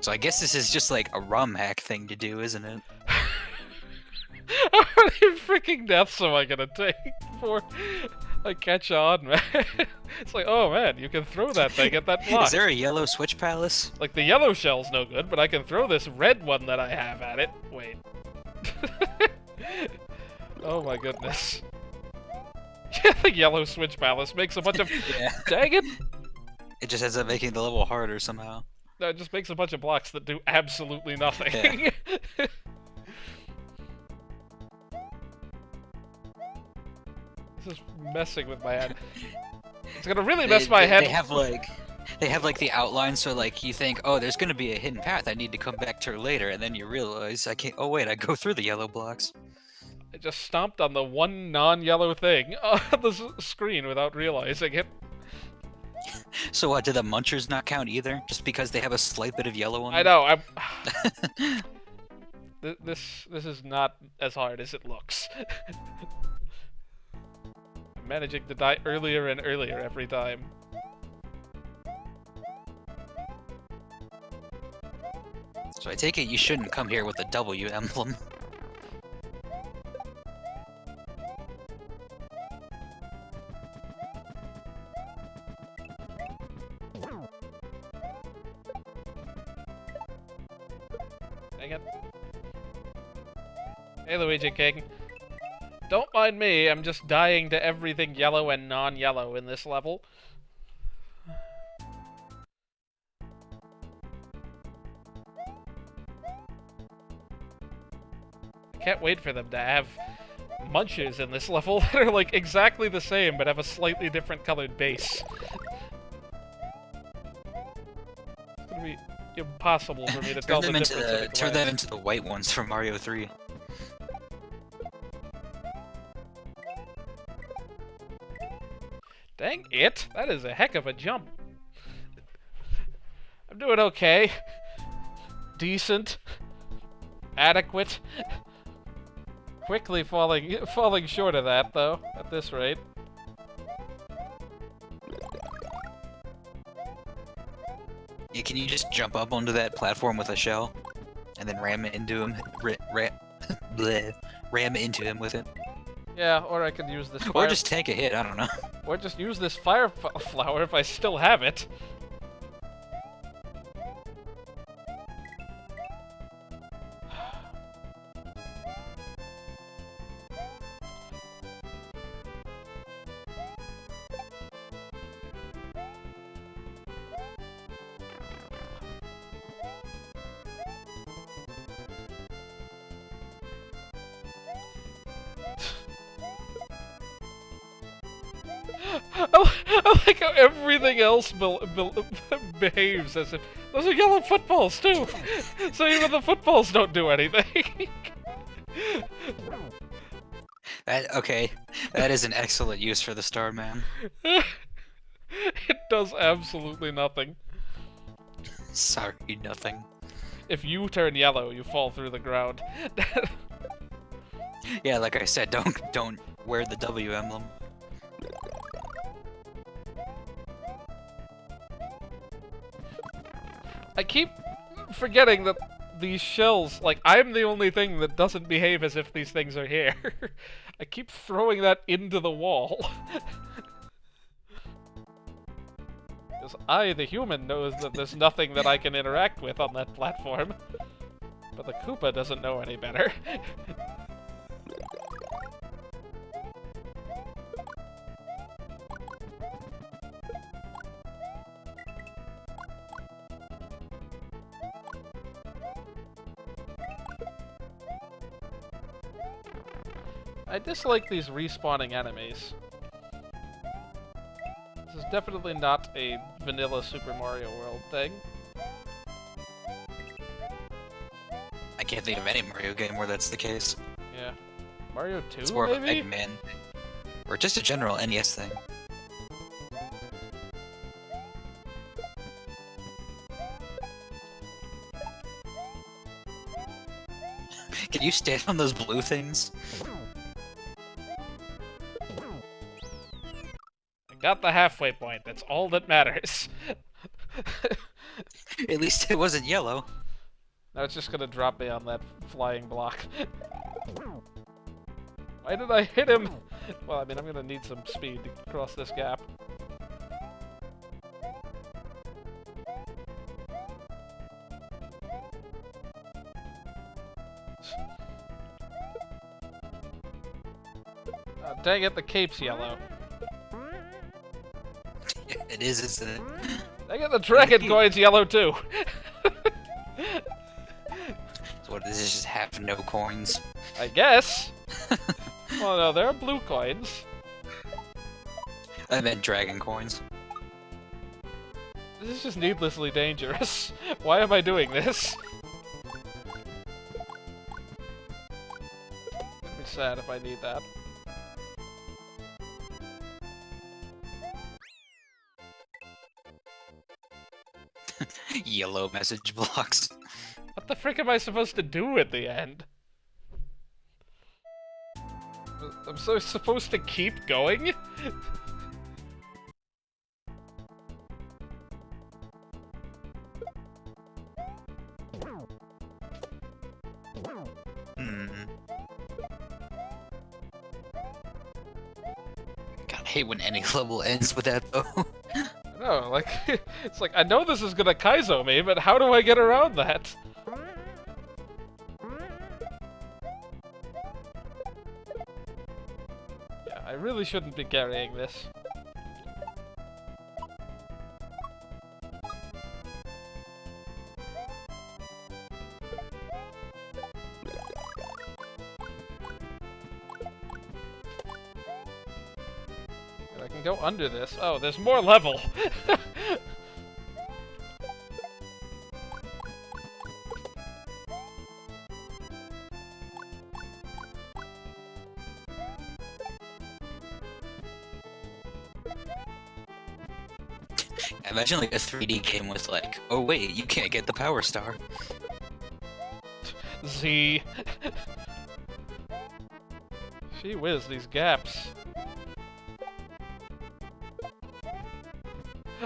Speaker 2: So I guess this is just like a ROM hack thing to do, isn't it?
Speaker 1: How many freaking deaths am I gonna take before I catch on, man? It's like, oh man, you can throw that thing at that block.
Speaker 2: Is there a yellow switch palace?
Speaker 1: Like, the yellow shell's no good, but I can throw this red one that I have at it. Wait. Oh my goodness. Yeah, the yellow switch palace makes a bunch of...
Speaker 2: Yeah.
Speaker 1: Dang it!
Speaker 2: It just ends up making the level harder somehow.
Speaker 1: No, it just makes a bunch of blocks that do absolutely nothing.
Speaker 2: Yeah.
Speaker 1: This is messing with my head. It's gonna really mess my head.
Speaker 2: They have like the outline, so like you think, oh, there's gonna be a hidden path I need to come back to later, and then you realize I can't. Oh wait, I go through the yellow blocks.
Speaker 1: I just stomped on the one non-yellow thing on the screen without realizing it.
Speaker 2: So what? Do the munchers not count either? Just because they have a slight bit of yellow on them?
Speaker 1: I know. This is not as hard as it looks. I'm managing to die earlier and earlier every time.
Speaker 2: So I take it you shouldn't come here with a W emblem.
Speaker 1: Dang it. Hey, Luigi King. Don't mind me, I'm just dying to everything yellow and non-yellow in this level. I can't wait for them to have munches in this level that are like exactly the same but have a slightly different colored base. It's gonna be impossible for me to tell the difference in a
Speaker 2: turn
Speaker 1: glance.
Speaker 2: them into the white ones from Mario 3.
Speaker 1: Dang it! That is a heck of a jump. I'm doing okay. Decent. Adequate. Quickly falling short of that, though, at this rate.
Speaker 2: Yeah, can you just jump up onto that platform with a shell? And then ram it into him? Bleh. Ram into him with it?
Speaker 1: Yeah, or I could use this fire...
Speaker 2: Or just take a hit, I don't know.
Speaker 1: Or just use this fire flower if I still have it. I like how everything else behaves as if those are yellow footballs too. So even the footballs don't do anything.
Speaker 2: Okay, that is an excellent use for the star, man.
Speaker 1: It does absolutely nothing.
Speaker 2: Sorry, nothing.
Speaker 1: If you turn yellow, you fall through the ground.
Speaker 2: Yeah, like I said, don't wear the W emblem.
Speaker 1: I keep forgetting that these shells, like, I'm the only thing that doesn't behave as if these things are here. I keep throwing that into the wall. Because I, the human, knows that there's nothing that I can interact with on that platform. But the Koopa doesn't know any better. I dislike these respawning enemies. This is definitely not a vanilla Super Mario World thing.
Speaker 2: I can't think of any Mario game where that's the case.
Speaker 1: Yeah. Mario 2,
Speaker 2: It's more of an
Speaker 1: maybe?
Speaker 2: Eggman. Or just a general NES thing. Can you stand on those blue things?
Speaker 1: I got the halfway point, that's all that matters.
Speaker 2: At least it wasn't yellow.
Speaker 1: Now it's just gonna drop me on that flying block. Why did I hit him? Well, I mean, I'm gonna need some speed to cross this gap. Dang it, the cape's yellow.
Speaker 2: It is, isn't it?
Speaker 1: Dang it, the dragon coin's yellow too.
Speaker 2: So what, does this just have no coins?
Speaker 1: I guess. Well, no, there are blue coins.
Speaker 2: I meant dragon coins.
Speaker 1: This is just needlessly dangerous. Why am I doing this? I'd be sad if I need that.
Speaker 2: Yellow message blocks.
Speaker 1: What the frick am I supposed to do at the end? I'm supposed to keep going?
Speaker 2: God, I hate when any level ends with that though.
Speaker 1: No, like, it's like, I know this is gonna Kaizo me, but how do I get around that? Yeah, I really shouldn't be carrying this. I can go under this. Oh, there's more level!
Speaker 2: Imagine like a 3D game with like, oh wait, you can't get the power star.
Speaker 1: Z. Gee whiz, these gaps.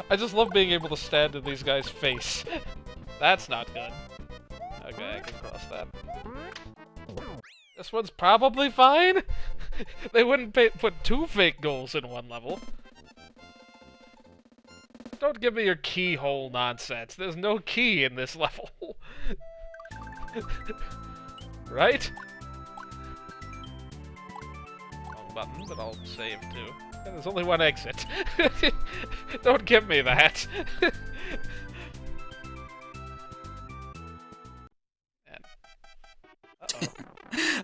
Speaker 1: I just love being able to stand in these guys' face. That's not good. Okay, I can cross that. This one's probably fine? They wouldn't put 2 fake goals in one level. Don't give me your keyhole nonsense. There's no key in this level. Right? Wrong button, but I'll save too. And there's only one exit. Don't give me that.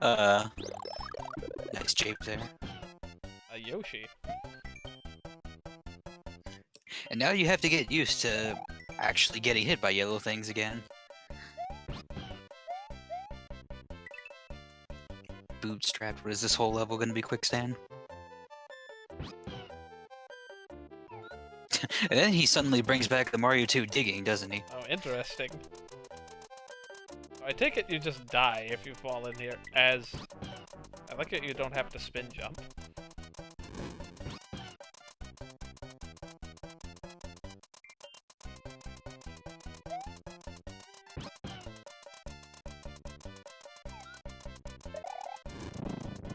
Speaker 2: Uh-oh. Nice shape there.
Speaker 1: A Yoshi.
Speaker 2: And now you have to get used to actually getting hit by yellow things again. Bootstrapped. What is this whole level gonna be, Quickstan? And then he suddenly brings back the Mario 2 digging, doesn't he?
Speaker 1: Oh, interesting. I take it you just die if you fall in here, as... I like it you don't have to spin jump.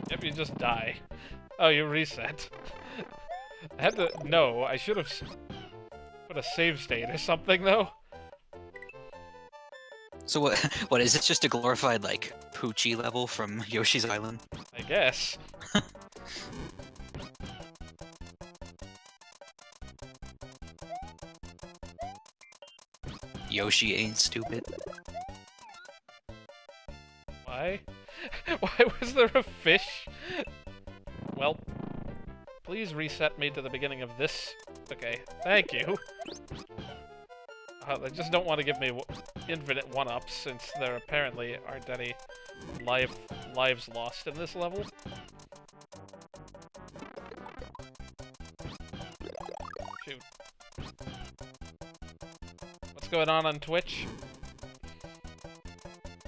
Speaker 1: Yep, you just die. Oh, you reset. I had to... No, I should have put a save state or something, though.
Speaker 2: So what is it, just a glorified, like, Poochie level from Yoshi's Island?
Speaker 1: I guess.
Speaker 2: Yoshi ain't stupid.
Speaker 1: Why? Why was there a fish? Well, please reset me to the beginning of this. Okay, thank you. They just don't want to give me infinite 1-ups, since there apparently aren't any lives lost in this level. Shoot. What's going on Twitch?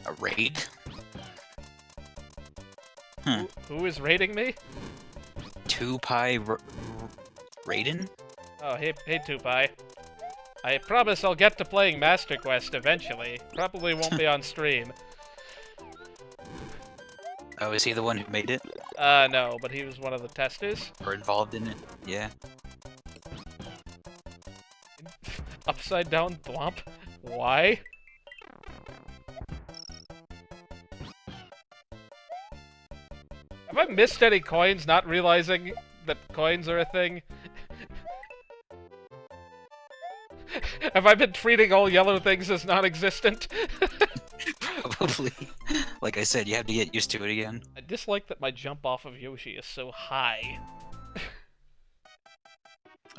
Speaker 2: A raid?
Speaker 1: Who is raiding me?
Speaker 2: 2Pi Raiden?
Speaker 1: Oh, hey 2Pi. I promise I'll get to playing Master Quest eventually. Probably won't be on stream.
Speaker 2: Oh, is he the one who made it?
Speaker 1: No, but he was one of the testers.
Speaker 2: Or involved in it? Yeah.
Speaker 1: Upside down thwomp? Why? Have I missed any coins, not realizing that coins are a thing? Have I been treating all yellow things as non-existent?
Speaker 2: Probably. Like I said, you have to get used to it again.
Speaker 1: I dislike that my jump off of Yoshi is so high.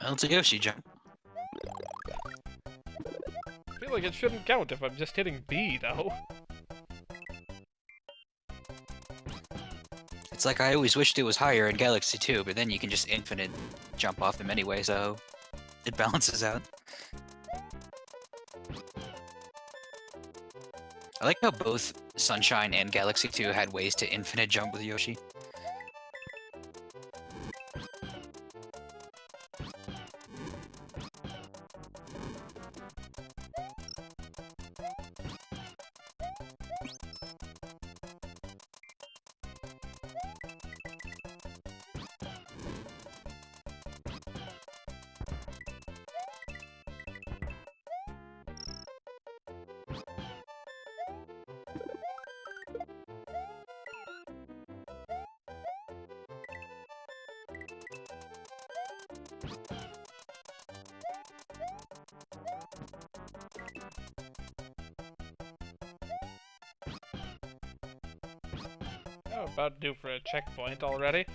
Speaker 2: Well, it's a Yoshi jump.
Speaker 1: I feel like it shouldn't count if I'm just hitting B, though.
Speaker 2: It's like I always wished it was higher in Galaxy 2, but then you can just infinite jump off them anyway, so it balances out. I like how both Sunshine and Galaxy 2 had ways to infinite jump with Yoshi.
Speaker 1: Oh, about due for a checkpoint already.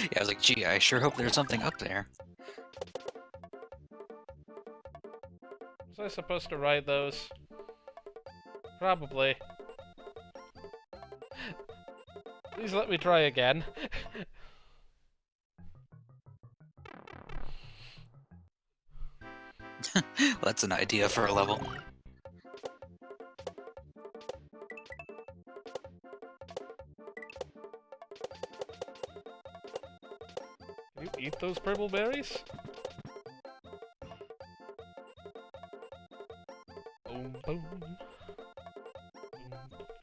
Speaker 2: Yeah, I was like, gee, I sure hope there's something up there.
Speaker 1: Was I supposed to ride those? Probably. Please let me try again.
Speaker 2: Well, that's an idea for a level.
Speaker 1: Can you eat those purple berries? Boom, boom.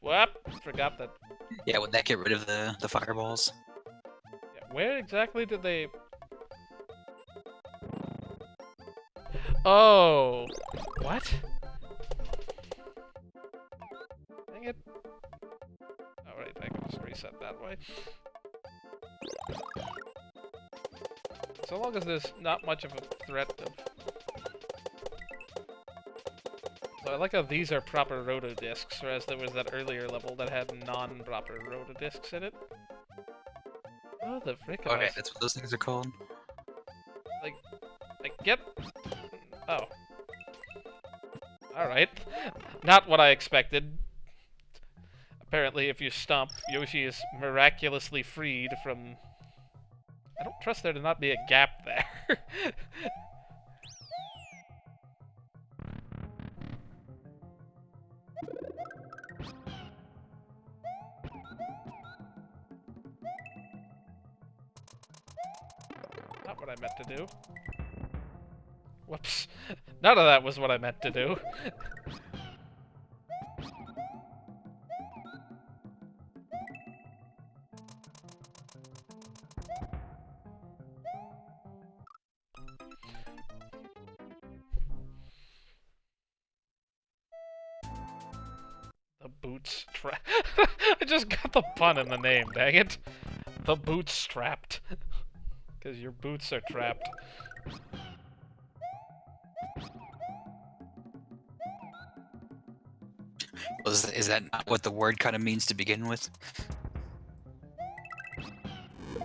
Speaker 1: Whoop! Forgot that.
Speaker 2: Yeah, would that get rid of the fireballs?
Speaker 1: Yeah, where exactly did they... Oh! What? Dang it. Alright, I can just reset that way. So long as there's not much of a threat of... So I like how these are proper roto-discs, whereas there was that earlier level that had non-proper roto-discs in it. Oh, the frick am I...
Speaker 2: Okay, that's what those things are called.
Speaker 1: Like, I get... Oh. Alright. Not what I expected. Apparently, if you stomp, Yoshi is miraculously freed from... I don't trust there to not be a gap there. Not what I meant to do. Whoops. None of that was what I meant to do. The Bootstrapped. I just got the pun in the name, dang it. The Bootstrapped. Because your boots are trapped.
Speaker 2: Is that not what the word kind of means to begin with?
Speaker 1: I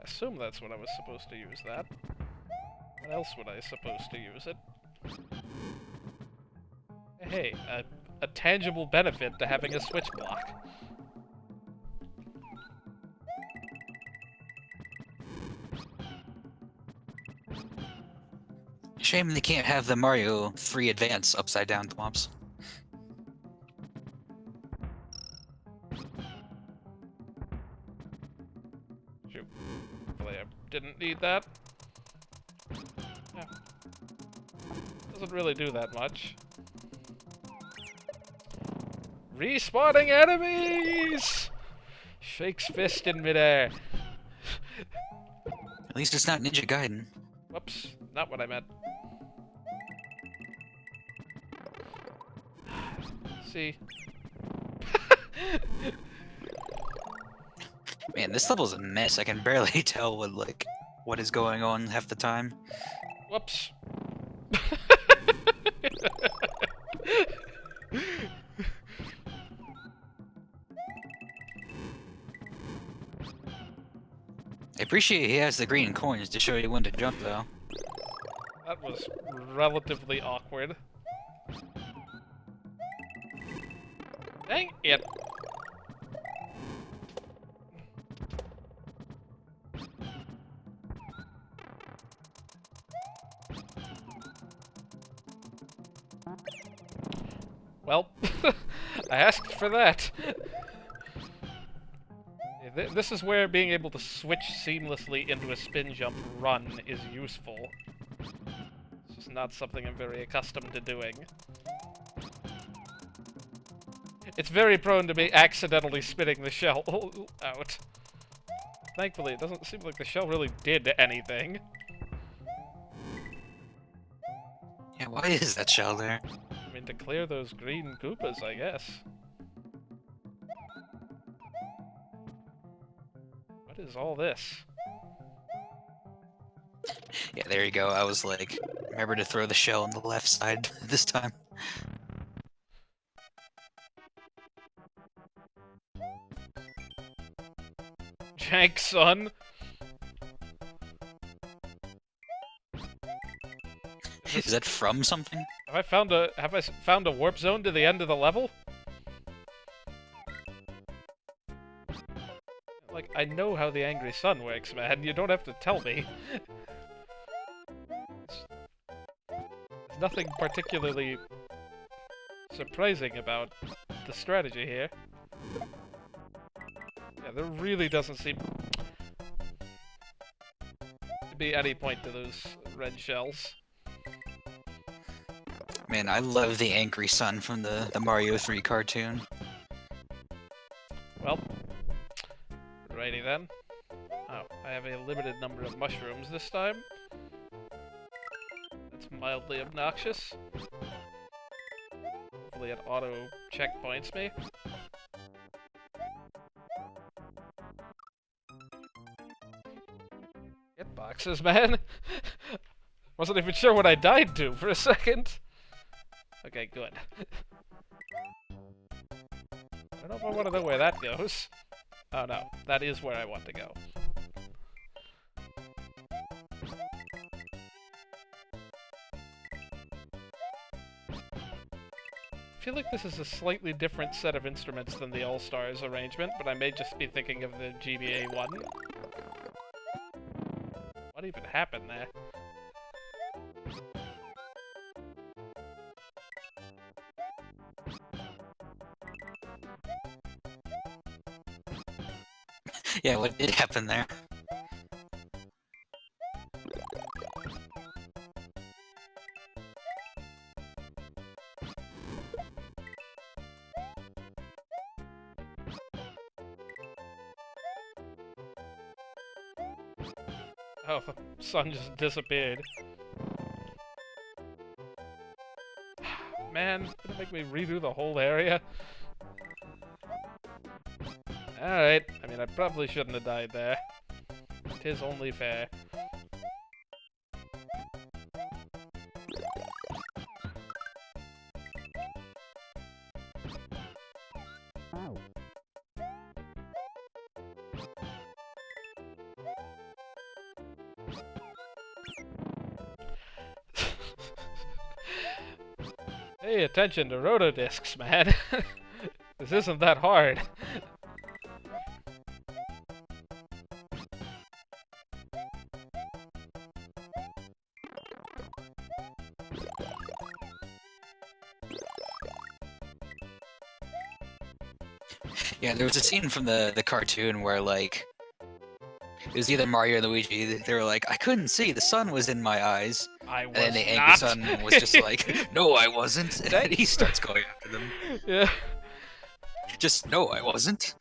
Speaker 1: assume that's what I was supposed to use that. What else would I supposed to use it? Hey, a tangible benefit to having a switch block.
Speaker 2: Shame they can't have the Mario 3 Advance upside down thwomps.
Speaker 1: Shoot. Hopefully I didn't need that. Yeah. Doesn't really do that much. Respawning enemies! Shakes fist in midair.
Speaker 2: At least it's not Ninja Gaiden.
Speaker 1: Whoops, not what I meant. See?
Speaker 2: Man, this level's a mess. I can barely tell what, like, what is going on half the time.
Speaker 1: Whoops.
Speaker 2: I appreciate he has the green coins to show you when to jump, though.
Speaker 1: That was relatively awkward. Dang it. Well, I asked for that. This is where being able to switch seamlessly into a spin jump run is useful. It's just not something I'm very accustomed to doing. It's very prone to me accidentally spinning the shell out. Thankfully, it doesn't seem like the shell really did anything.
Speaker 2: Yeah, why is that shell there?
Speaker 1: I mean, to clear those green Koopas, I guess. What is all this?
Speaker 2: Yeah, there you go. I was like, remember to throw the shell on the left side this time.
Speaker 1: Jank, son!
Speaker 2: Is that from something?
Speaker 1: Have I found a warp zone to the end of the level? Like, I know how the angry sun works, man. You don't have to tell me. There's nothing particularly surprising about the strategy here. Yeah, there really doesn't seem to be any point to those red shells.
Speaker 2: Man, I love the angry sun from the Mario 3 cartoon.
Speaker 1: Well, righty then. Oh, I have a limited number of mushrooms this time. That's mildly obnoxious. Hopefully it auto checkpoints me. Hitboxes, man! Wasn't even sure what I died to for a second. Okay, good. I don't know if I want to know where that goes. Oh no, that is where I want to go. I feel like this is a slightly different set of instruments than the All-Stars arrangement, but I may just be thinking of the GBA one. What even happened there?
Speaker 2: Yeah, what did happen there?
Speaker 1: Oh, the sun just disappeared. Man, it's gonna make me redo the whole area. Alright, I mean, I probably shouldn't have died there. 'Tis only fair. Pay attention to rotodiscs, man. This isn't that hard.
Speaker 2: Yeah, there was a scene from the cartoon where, like, it was either Mario or Luigi, they were like, I couldn't see, the sun was in my eyes.
Speaker 1: I was
Speaker 2: And then the angry
Speaker 1: not.
Speaker 2: sun was just like, no, I wasn't. And then he starts going after them.
Speaker 1: Yeah.
Speaker 2: Just, no, I wasn't.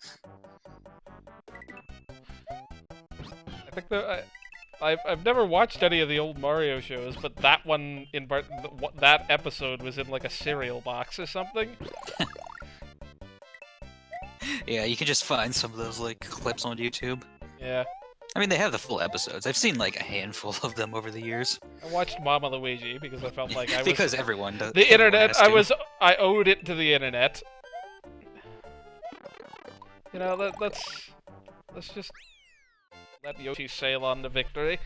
Speaker 1: I think I've never watched any of the old Mario shows, but that one that episode was in like a cereal box or something.
Speaker 2: Yeah, you can just find some of those, like, clips on YouTube.
Speaker 1: Yeah.
Speaker 2: I mean, they have the full episodes. I've seen like a handful of them over the years.
Speaker 1: I watched Mama Luigi because I felt like I was...
Speaker 2: Because everyone does.
Speaker 1: The
Speaker 2: everyone
Speaker 1: internet,
Speaker 2: has to.
Speaker 1: I owed it to the internet. You know, let's just let Yoshi sail on to victory.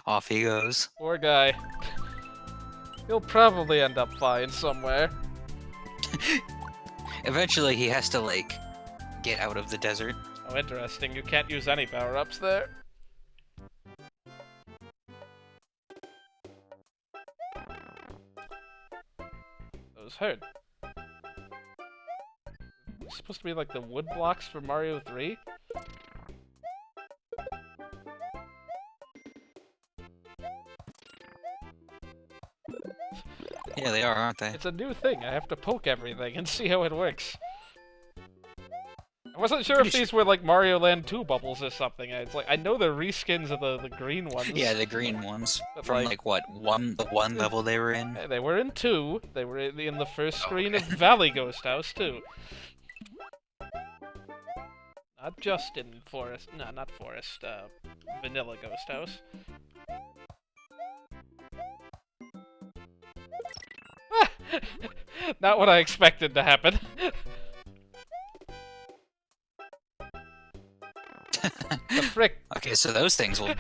Speaker 2: Off he goes.
Speaker 1: Poor guy. He'll probably end up fine somewhere.
Speaker 2: Eventually, he has to like get out of the desert.
Speaker 1: Oh, interesting. You can't use any power-ups there. Those hurt. It's supposed to be like the wood blocks for Mario 3?
Speaker 2: Yeah, they are, aren't they?
Speaker 1: It's a new thing. I have to poke everything and see how it works. I wasn't sure if these were like Mario Land 2 bubbles or something. It's like, I know the reskins of the green ones.
Speaker 2: Yeah, the green ones.
Speaker 1: But
Speaker 2: From like what, the one level they were in?
Speaker 1: They were in 2. They were in the first screen of Valley Ghost House, too. Not just in Forest. No, not Forest. Vanilla Ghost House. Not what I expected to happen. The frick?
Speaker 2: Okay, so those things will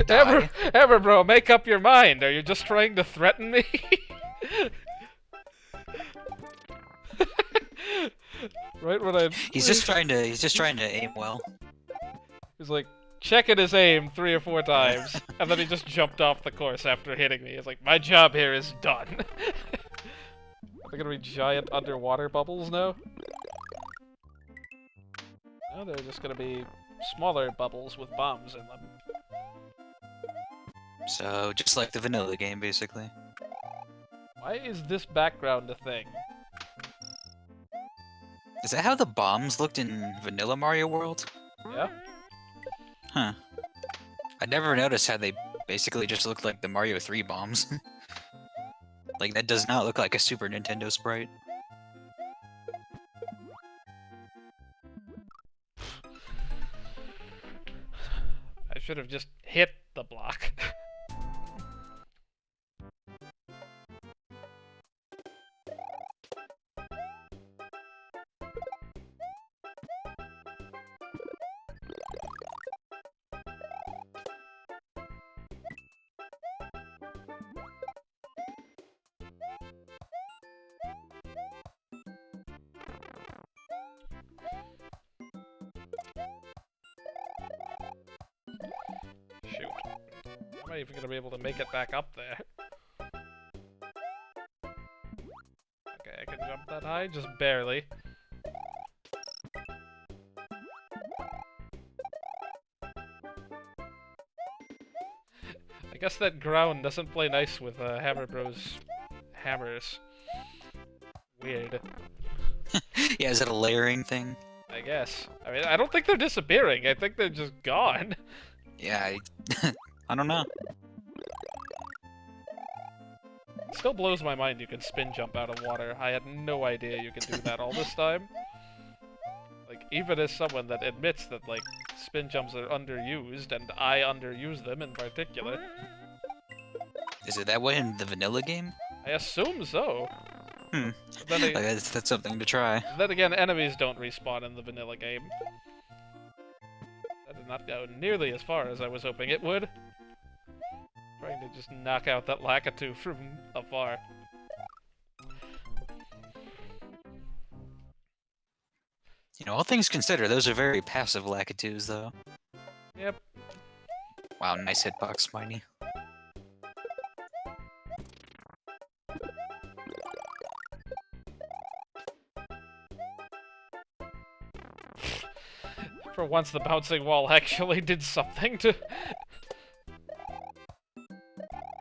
Speaker 2: die.
Speaker 1: Ever, bro, make up your mind. Are you just trying to threaten me? Right when I...
Speaker 2: He's just trying to aim well.
Speaker 1: He's like, checking his aim 3 or 4 times, and then he just jumped off the course after hitting me. He's like, my job here is done. Are there gonna be giant underwater bubbles now? No, they're just gonna be smaller bubbles with bombs in them.
Speaker 2: So, just like the vanilla game, basically.
Speaker 1: Why is this background a thing?
Speaker 2: Is that how the bombs looked in Vanilla Mario World?
Speaker 1: Yeah?
Speaker 2: Huh. I never noticed how they basically just looked like the Mario 3 bombs. Like, that does not look like a Super Nintendo sprite.
Speaker 1: I should have just hit the block. Shoot. Am I even gonna be able to make it back up there? Okay, I can jump that high, just barely. I guess that ground doesn't play nice with Hammer Bros. Hammers. Weird.
Speaker 2: Yeah, is it a layering thing?
Speaker 1: I guess. I mean, I don't think they're disappearing. I think they're just gone.
Speaker 2: Yeah, I don't know.
Speaker 1: It still blows my mind you can spin jump out of water. I had no idea you could do that all this time. Like, even as someone that admits that, like, spin jumps are underused, and I underuse them in particular.
Speaker 2: Is it that way in the vanilla game?
Speaker 1: I assume so.
Speaker 2: Then
Speaker 1: Then,
Speaker 2: that's something to try.
Speaker 1: then again, enemies don't respawn in the vanilla game. That did not go nearly as far as I was hoping it would. Trying to just knock out that Lakitu from afar.
Speaker 2: You know, all things considered, those are very passive Lakitus, though.
Speaker 1: Yep.
Speaker 2: Wow, nice hitbox, Spiny.
Speaker 1: For once, the bouncing wall actually did something to...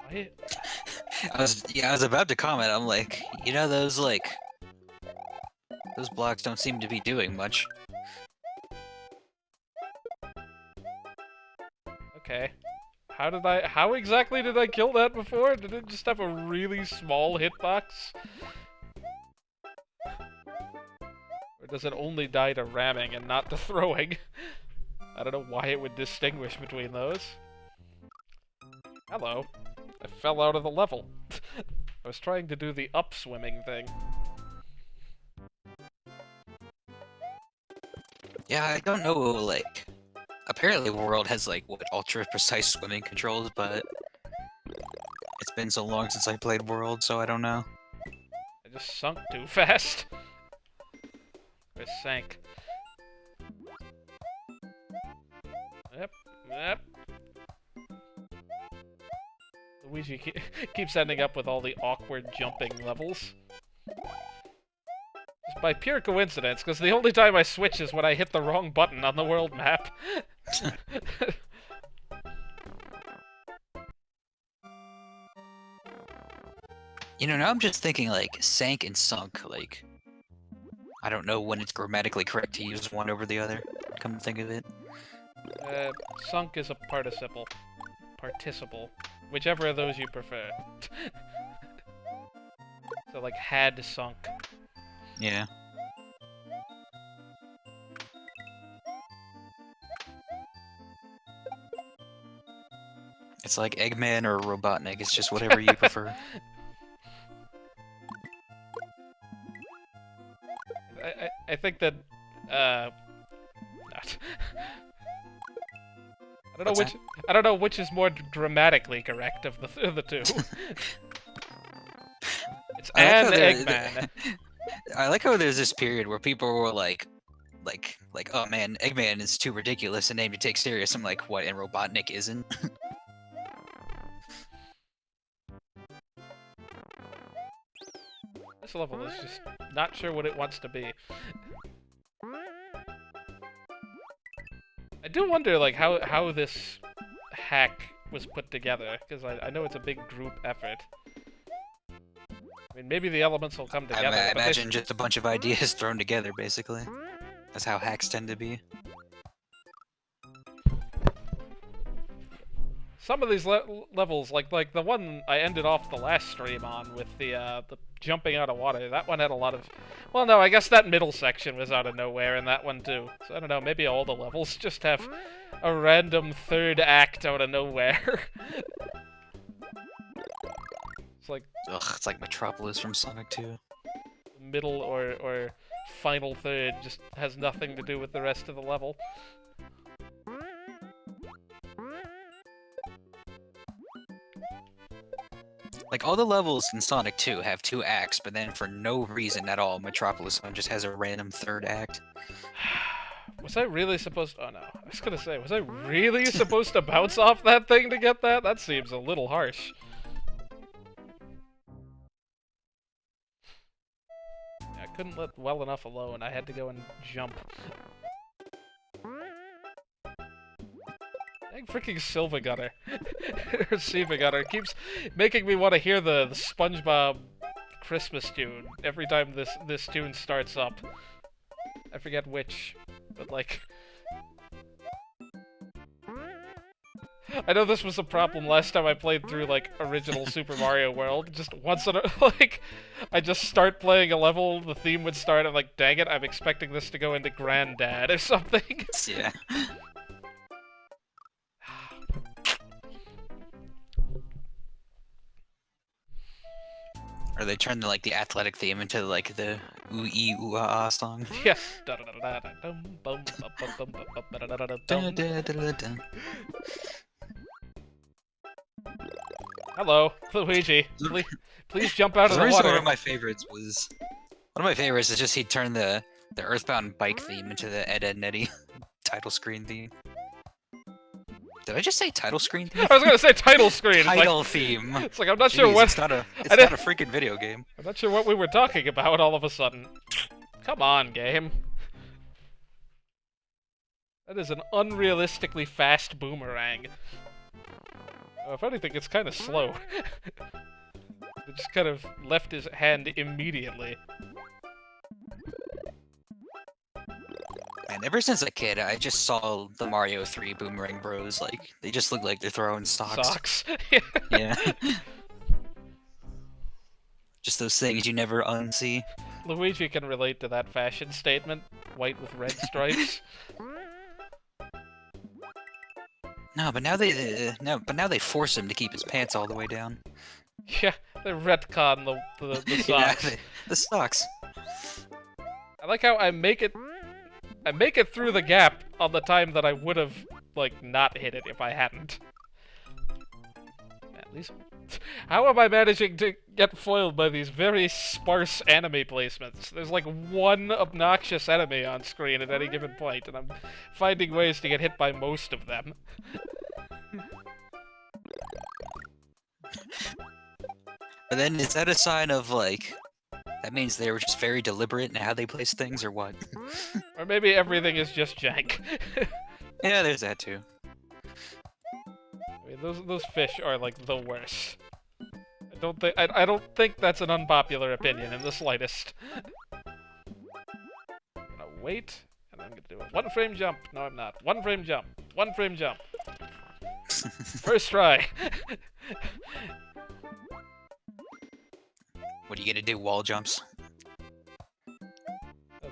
Speaker 1: Why?
Speaker 2: I was about to comment. I'm like, you know, those blocks don't seem to be doing much.
Speaker 1: Okay. How exactly did I kill that before? Did it just have a really small hitbox? does it only die to ramming and not to throwing? I don't know why it would distinguish between those. Hello. I fell out of the level. I was trying to do the up-swimming thing.
Speaker 2: Yeah, I don't know, like... Apparently World has, like, what, ultra-precise swimming controls, but... It's been so long since I played World, so I don't know.
Speaker 1: I just sunk too fast. I sank. Yep, yep. Luigi keeps ending up with all the awkward jumping levels. Just by pure coincidence, because the only time I switch is when I hit the wrong button on the world map.
Speaker 2: You know, now I'm just thinking, like, sank and sunk, like... I don't know when it's grammatically correct to use one over the other, come to think of it.
Speaker 1: Sunk is a participle. Participle. Whichever of those you prefer. So, like, had sunk.
Speaker 2: Yeah. It's like Eggman or Robotnik, it's just whatever you prefer.
Speaker 1: I think that, I don't know which is more grammatically correct of the two. It's an Eggman.
Speaker 2: I like how there's this period where people were like, oh man, Eggman is too ridiculous a name to take serious. I'm like, what, and Robotnik isn't?
Speaker 1: This level is just not sure what it wants to be. I do wonder, like, how this hack was put together, because I know it's a big group effort. I mean, maybe the elements will come together.
Speaker 2: I imagine just a bunch of ideas thrown together, basically. That's how hacks tend to be.
Speaker 1: Some of these levels, like the one I ended off the last stream on with the jumping out of water, that one had a lot of... Well, no, I guess that middle section was out of nowhere in that one, too. So, I don't know, maybe all the levels just have a random third act out of nowhere. It's like...
Speaker 2: Ugh, it's like Metropolis from Sonic 2.
Speaker 1: Middle or final third just has nothing to do with the rest of the level.
Speaker 2: Like, all the levels in Sonic 2 have 2 acts, but then for no reason at all, Metropolis one just has a random third act.
Speaker 1: Was I really supposed to... Oh, no. I was gonna say, was I really supposed to bounce off that thing to get that? That seems a little harsh. I couldn't let well enough alone. I had to go and jump. Dang freaking Silva Gunner. Or Siva Gunner keeps making me want to hear the SpongeBob Christmas tune every time this tune starts up. I forget which, but like... I know this was a problem last time I played through, like, original Super Mario World. Just once in a... like, I just start playing a level, the theme would start, I'm like, dang it, I'm expecting this to go into Granddad or something.
Speaker 2: Yeah. Or they turn like the athletic theme into like the ooh-ee ooh-ah song.
Speaker 1: Yeah. Hello, Luigi. Please jump out of the water.
Speaker 2: One of my favorites was... One of my favorites is just he turned the Earthbound bike theme into the Ed, Edd n Eddy title screen theme. Did I just say title screen theme?
Speaker 1: I was gonna say title screen.
Speaker 2: Title theme.
Speaker 1: It's like I'm not sure what.
Speaker 2: It's not a freaking video game.
Speaker 1: I'm not sure what we were talking about all of a sudden. Come on, game. That is an unrealistically fast boomerang. If anything, it's kind of slow. It just kind of left his hand immediately.
Speaker 2: Man, ever since a kid, I just saw the Mario 3 Boomerang Bros. Like, they just look like they're throwing socks.
Speaker 1: Socks.
Speaker 2: Yeah. Just those things you never unsee.
Speaker 1: Luigi can relate to that fashion statement. White with red stripes.
Speaker 2: No, but now they force him to keep his pants all the way down.
Speaker 1: Yeah, they retcon the socks.
Speaker 2: Yeah, the socks.
Speaker 1: I like how I make it through the gap on the time that I would have, like, not hit it if I hadn't. At least... How am I managing to get foiled by these very sparse enemy placements? There's like one obnoxious enemy on screen at any given point, and I'm finding ways to get hit by most of them.
Speaker 2: But then, is that a sign of, like... That means they were just very deliberate in how they place things, or what?
Speaker 1: Or maybe everything is just jank.
Speaker 2: Yeah, there's that too.
Speaker 1: I mean, those fish are like the worst. I don't think that's an unpopular opinion in the slightest. I'm gonna wait, and I'm gonna do a 1-frame jump. No, I'm not. 1-frame jump. 1-frame jump. First try.
Speaker 2: What are you gonna do? Wall jumps?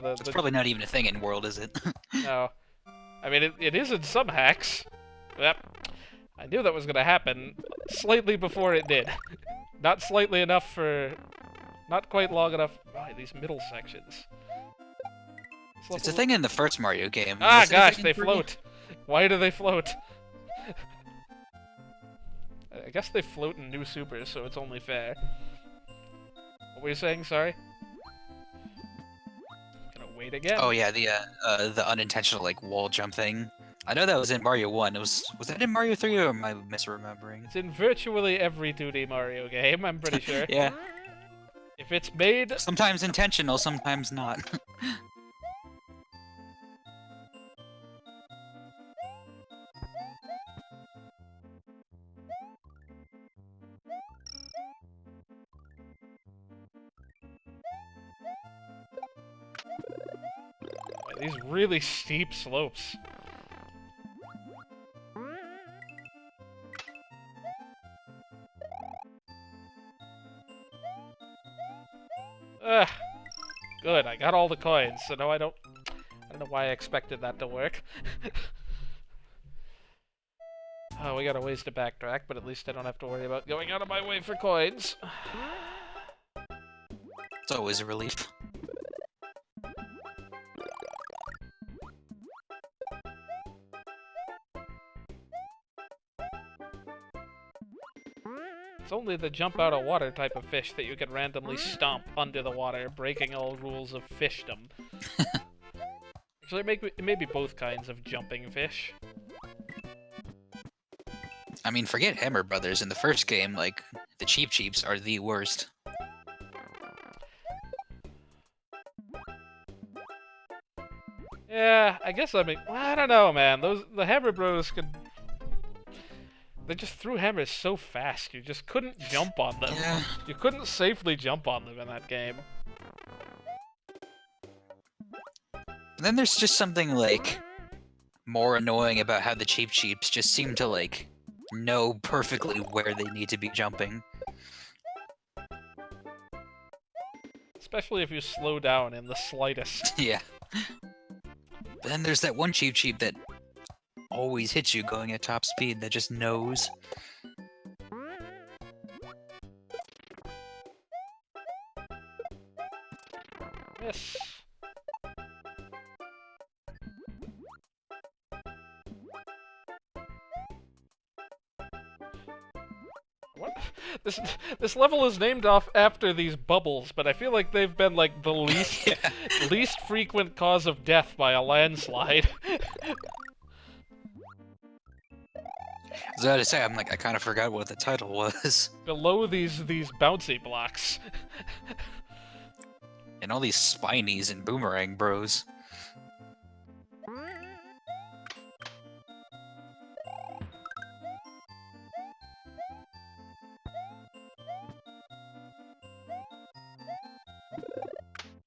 Speaker 2: That's
Speaker 1: The
Speaker 2: probably not even a thing in World, is it?
Speaker 1: No. I mean, it is in some hacks. Yep. I knew that was gonna happen slightly before it did. Not slightly enough for... Not quite long enough... Oh, these middle sections.
Speaker 2: It's a thing in the first Mario game.
Speaker 1: Ah, gosh, they float. Why do they float? I guess they float in New Supers, so it's only fair. What were you saying? Sorry? Gonna wait again.
Speaker 2: Oh yeah, the unintentional like wall jump thing. I know that was in Mario 1. Was that in Mario 3 or am I misremembering?
Speaker 1: It's in virtually every 2D Mario game, I'm pretty sure.
Speaker 2: Yeah.
Speaker 1: If it's made...
Speaker 2: Sometimes intentional, sometimes not.
Speaker 1: These really steep slopes. Ugh. Good, I got all the coins, so now I don't know why I expected that to work. Oh, we got a ways to backtrack, but at least I don't have to worry about going out of my way for coins.
Speaker 2: It's always a relief.
Speaker 1: It's only the jump out of water type of fish that you can randomly stomp under the water, breaking all rules of fishdom. Actually, it may be both kinds of jumping fish.
Speaker 2: I mean, forget Hammer Brothers. In the first game, like, the Cheep Cheeps are the worst.
Speaker 1: Yeah, I guess I mean, well, I don't know, man. The Hammer Bros could... They just threw hammers so fast, you just couldn't jump on them.
Speaker 2: Yeah.
Speaker 1: You couldn't safely jump on them in that game.
Speaker 2: And then there's just something, like, more annoying about how the Cheep Cheeps just seem to, like, know perfectly where they need to be jumping.
Speaker 1: Especially if you slow down in the slightest.
Speaker 2: Yeah. But then there's that one Cheep Cheep that always hits you going at top speed that just knows.
Speaker 1: Yes. What? This level is named off after these bubbles, but I feel like they've been like the least least frequent cause of death by a landslide.
Speaker 2: I was about to say, I kind of forgot what the title was.
Speaker 1: Below these bouncy blocks.
Speaker 2: And all these spinies and boomerang bros.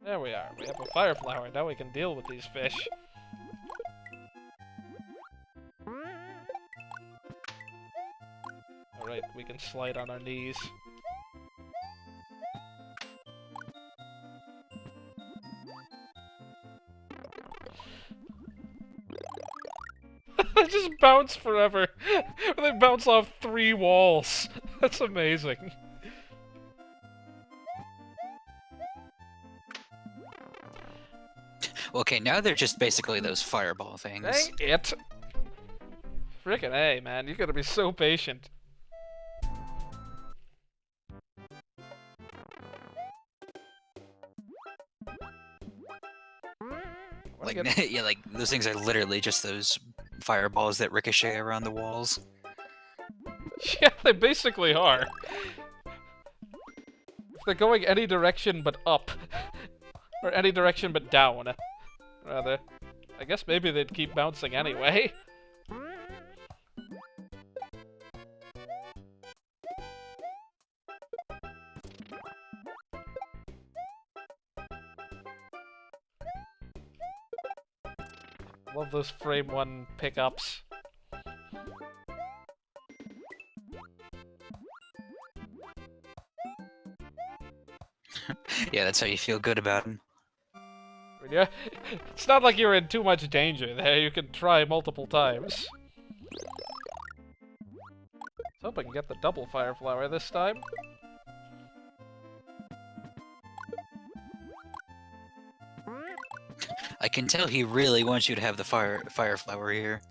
Speaker 1: There we are. We have a fire flower. Now we can deal with these fish. Alright, we can slide on our knees. They just bounce forever. They bounce off 3 walls. That's amazing.
Speaker 2: Okay, now they're just basically those fireball things.
Speaker 1: Dang it. Frickin' A, man. You gotta be so patient.
Speaker 2: Like, yeah, like, those things are literally just those fireballs that ricochet around the walls.
Speaker 1: Yeah, they basically are. They're going any direction but up. Or any direction but down, rather. I guess maybe they'd keep bouncing anyway. Love those frame 1 pickups.
Speaker 2: Yeah, that's how you feel good about them.
Speaker 1: Yeah, it's not like you're in too much danger there. You can try multiple times. Let's hope I can get the double fire flower this time.
Speaker 2: I can tell he really wants you to have the fire flower here.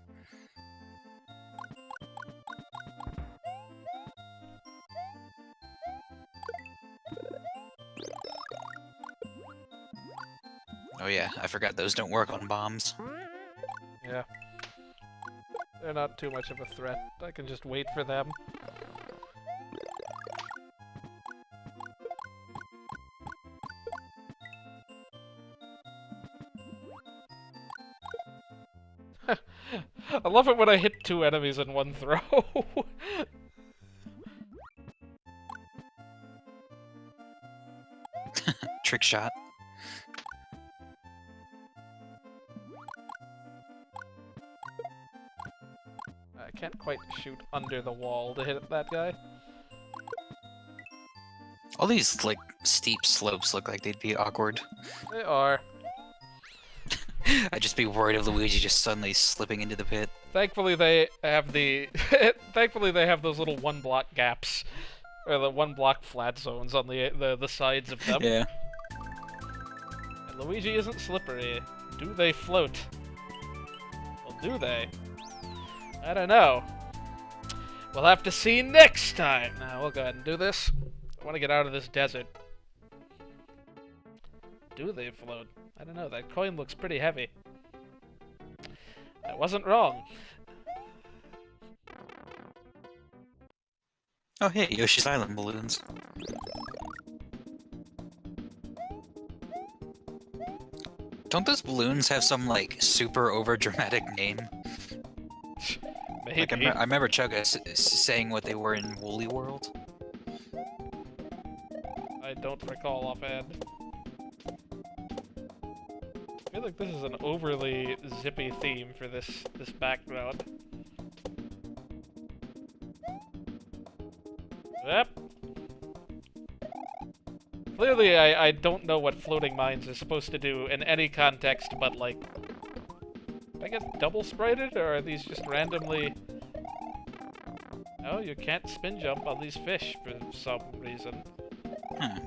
Speaker 2: Oh yeah, I forgot those don't work on bombs.
Speaker 1: Yeah. They're not too much of a threat. I can just wait for them. I love it when I hit 2 enemies in one throw.
Speaker 2: Trick shot.
Speaker 1: I can't quite shoot under the wall to hit that guy.
Speaker 2: All these, like, steep slopes look like they'd be awkward.
Speaker 1: They are.
Speaker 2: I'd just be worried of Luigi just suddenly slipping into the pit.
Speaker 1: Thankfully they have the thankfully they have those little 1-block gaps, or the 1-block flat zones on the sides of them.
Speaker 2: Yeah.
Speaker 1: And Luigi isn't slippery. Do they float? Well, do they? I don't know. We'll have to see next time. Now we'll go ahead and do this. I want to get out of this desert. Do they float? I don't know. That coin looks pretty heavy. I wasn't wrong.
Speaker 2: Oh hey, Yoshi's Island balloons. Don't those balloons have some, like, super over-dramatic name?
Speaker 1: Maybe.
Speaker 2: Like, I remember Chugga saying what they were in Woolly World.
Speaker 1: I don't recall offhand. I feel like this is an overly zippy theme for this background. Yep. Clearly, I don't know what floating mines are supposed to do in any context, but, like... Did I get double sprited, or are these just randomly... Oh, you can't spin jump on these fish for some reason.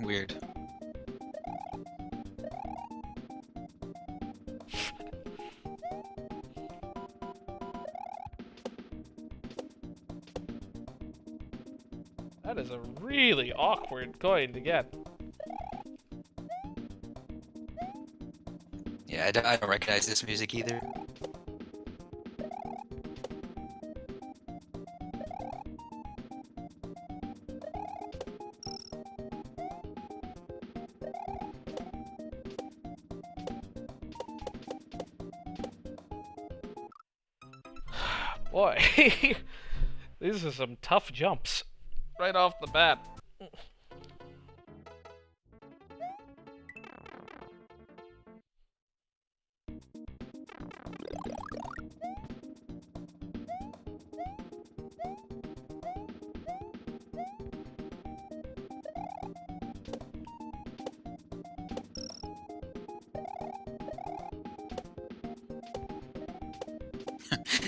Speaker 2: Weird.
Speaker 1: That is a really awkward coin to get.
Speaker 2: Yeah, I don't recognize this music either.
Speaker 1: Boy, these are some tough jumps right off the bat.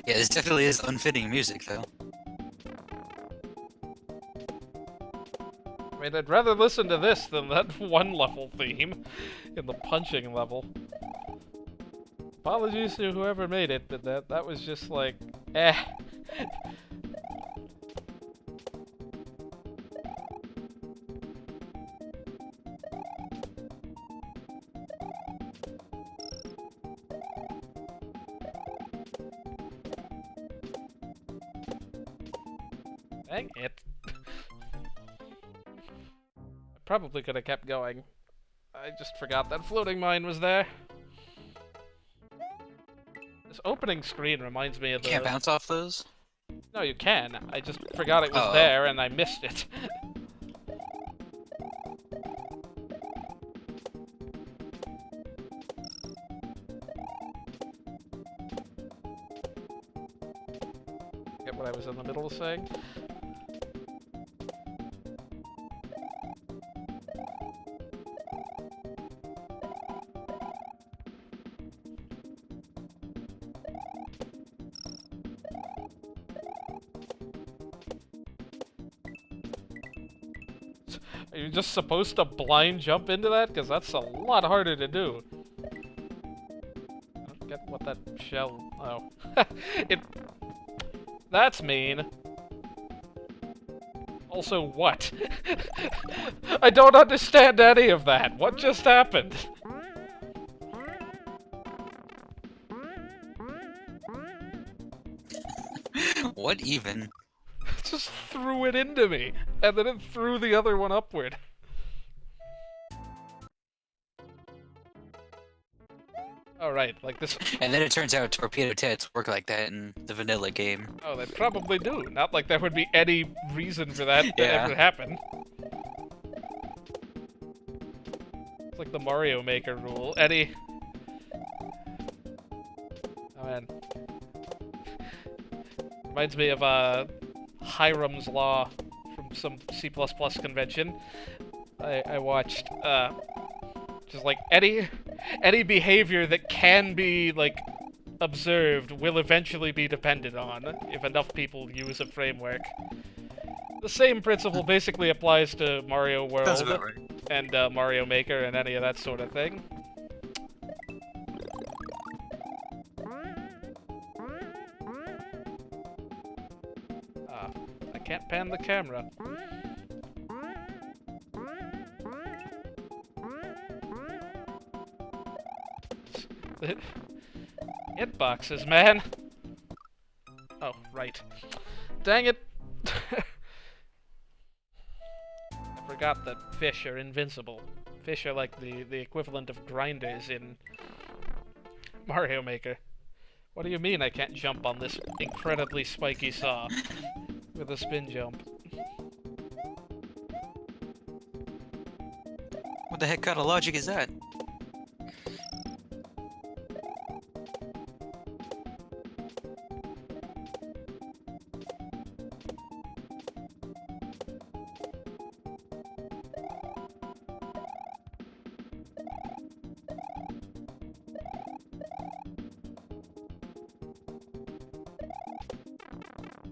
Speaker 2: Yeah, this definitely is unfitting music, though.
Speaker 1: I mean, I'd rather listen to this than that one level theme in the punching level. Apologies to whoever made it, but that was just like, eh. Dang it. I probably could have kept going. I just forgot that floating mine was there. This opening screen reminds me of the...
Speaker 2: You can't bounce off those?
Speaker 1: No, you can. I just forgot it was
Speaker 2: Oh.
Speaker 1: there and I missed it. Get what I was in the middle of saying? Are you just supposed to blind jump into that? Because that's a lot harder to do. I don't get what that shell... Oh. That's mean. Also, what? I don't understand any of that. What just happened?
Speaker 2: What even?
Speaker 1: Just threw it into me, and then it threw the other one upward. Oh, right, like this...
Speaker 2: And then it turns out torpedo tits work like that in the vanilla game.
Speaker 1: Oh, they probably do. Not like there would be any reason for that to
Speaker 2: Yeah.
Speaker 1: ever happen. It's like the Mario Maker rule. Eddie... Oh, man. Reminds me of, Hiram's Law from some C++ convention. I watched, just like, any behavior that can be, like, observed will eventually be depended on if enough people use a framework. The same principle basically applies to Mario
Speaker 2: Sounds
Speaker 1: World
Speaker 2: about right.
Speaker 1: and Mario Maker and any of that sort of thing. I can't pan the camera. Hitboxes, man! Oh, right. Dang it! I forgot that fish are invincible. Fish are like the equivalent of grinders in Mario Maker. What do you mean I can't jump on this incredibly spiky saw with a spin jump?
Speaker 2: What the heck kind of logic is that?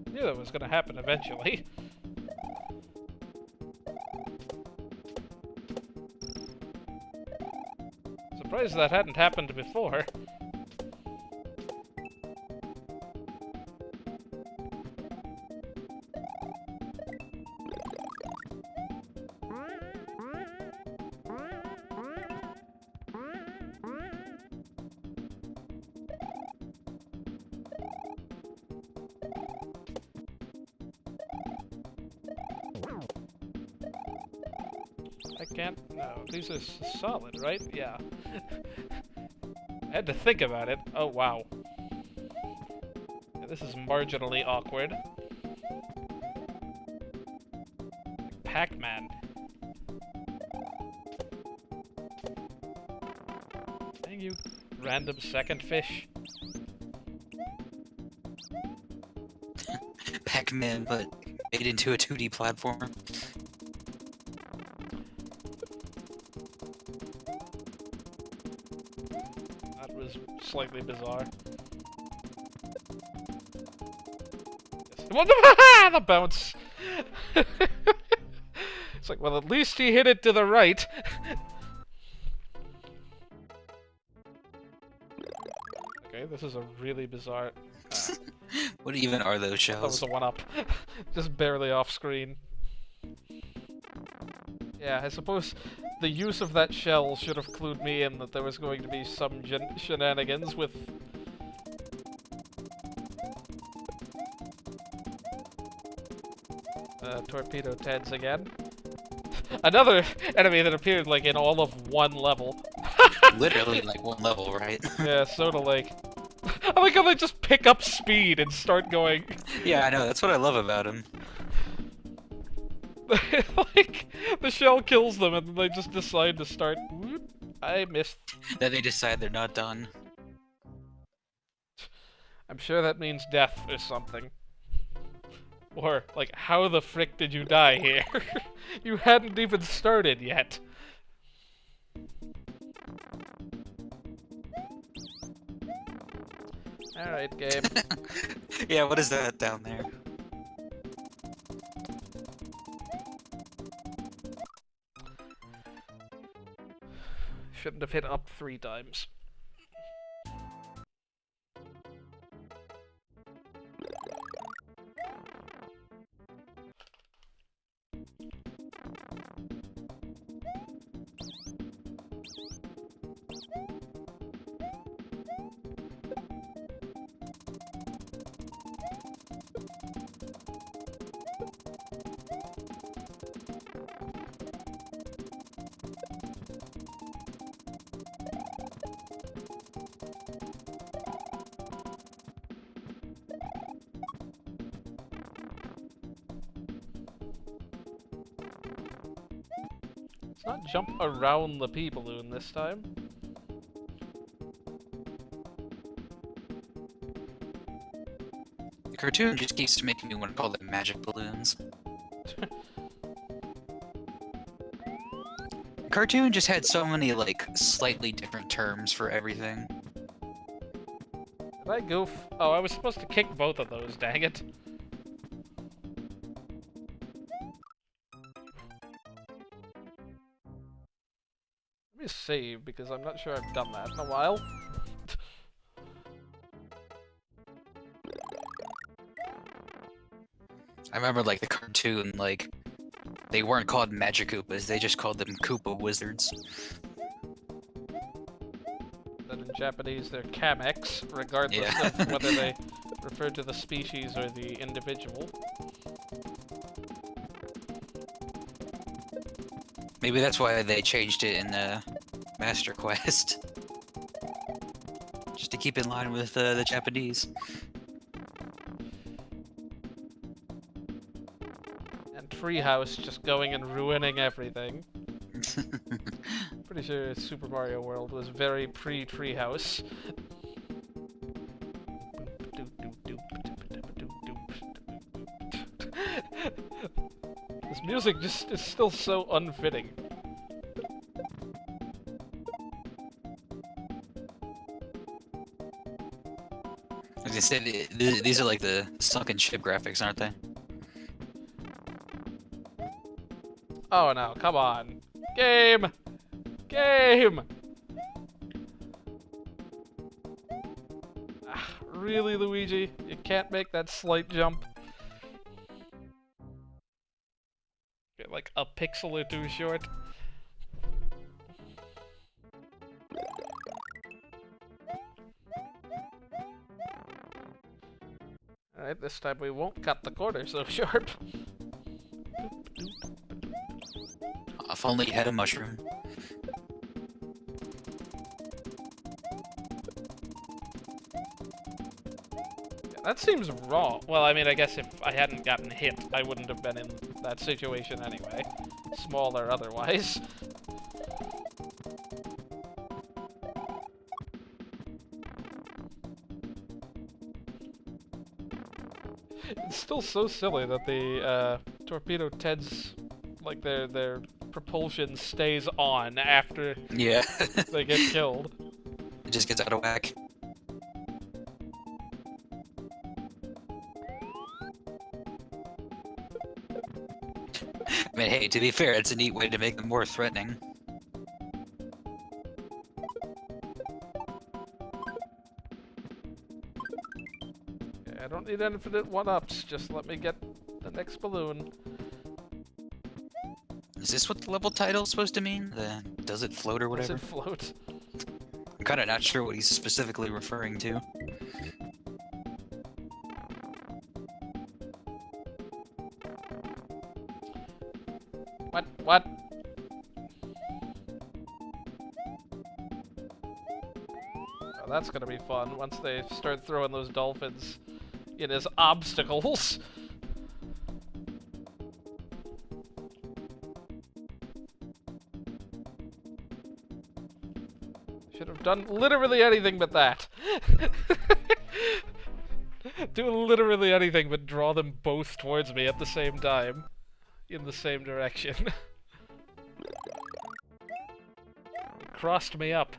Speaker 1: I knew that was gonna happen eventually. Surprised that hadn't happened before. I can't... No, these are solid, right? Yeah. I had to think about it. Oh, wow. Yeah, this is marginally awkward. Pac-Man. Dang you, random second fish.
Speaker 2: Pac-Man, but made into a 2D platform.
Speaker 1: That was slightly bizarre. Well, the bounce! It's like, well, at least he hit it to the right. Okay, this is a really bizarre...
Speaker 2: What even are those
Speaker 1: that
Speaker 2: shells?
Speaker 1: was a one-up. Just barely off-screen. Yeah, I suppose the use of that shell should have clued me in that there was going to be some shenanigans with... Torpedo Teds again. Another enemy that appeared, like, in all of one level.
Speaker 2: Literally, like, one level, right?
Speaker 1: Yeah, sorta like... I like how they just pick up speed and start going...
Speaker 2: Yeah, I know, that's what I love about him.
Speaker 1: Like, the shell kills them and they just decide to start... Whoop, I missed.
Speaker 2: Then they decide they're not done.
Speaker 1: I'm sure that means death or something. Or, like, how the frick did you die here? You hadn't even started yet. Alright, game.
Speaker 2: Yeah, what is that down there?
Speaker 1: Shouldn't have hit up 3 times. Let's not jump around the pea balloon this time.
Speaker 2: The cartoon just keeps making me want to call them magic balloons. The cartoon just had so many, like, slightly different terms for everything.
Speaker 1: Did I goof? Oh, I was supposed to kick both of those, dang it. Let me save, because I'm not sure I've done that in a while.
Speaker 2: I remember, like, the cartoon, like, they weren't called Magic Koopas, they just called them Koopa Wizards.
Speaker 1: That in Japanese they're Kamex, regardless
Speaker 2: Yeah.
Speaker 1: of whether they refer to the species or the individual.
Speaker 2: Maybe that's why they changed it in Master Quest. Just to keep in line with the Japanese.
Speaker 1: And Treehouse just going and ruining everything. Pretty sure Super Mario World was very pre-Treehouse. This music just is still so unfitting.
Speaker 2: As I said, these are like the sunken ship graphics, aren't they?
Speaker 1: Oh no, come on. Game! Game! Ah, really, Luigi? You can't make that slight jump? Get like a pixel or two short? Alright, this time we won't cut the corner so sharp.
Speaker 2: If only you had a mushroom.
Speaker 1: Yeah, that seems wrong. Well, I mean, I guess if I hadn't gotten hit, I wouldn't have been in that situation anyway. Small or otherwise. It's still so silly that the Torpedo Teds, like their propulsion stays on after
Speaker 2: Yeah.
Speaker 1: they get killed.
Speaker 2: It just gets out of whack. I mean, hey, to be fair, it's a neat way to make them more threatening.
Speaker 1: Okay, I don't need infinite one-ups, just let me get the next balloon.
Speaker 2: Is this what the level title is supposed to mean? The does it float or whatever?
Speaker 1: Does it float?
Speaker 2: I'm kind of not sure what he's specifically referring to.
Speaker 1: What? Oh, that's gonna be fun once they start throwing those dolphins in as obstacles. Should have done literally anything but that. Do literally anything but draw them both towards me at the same time. In the same direction. Crossed me up.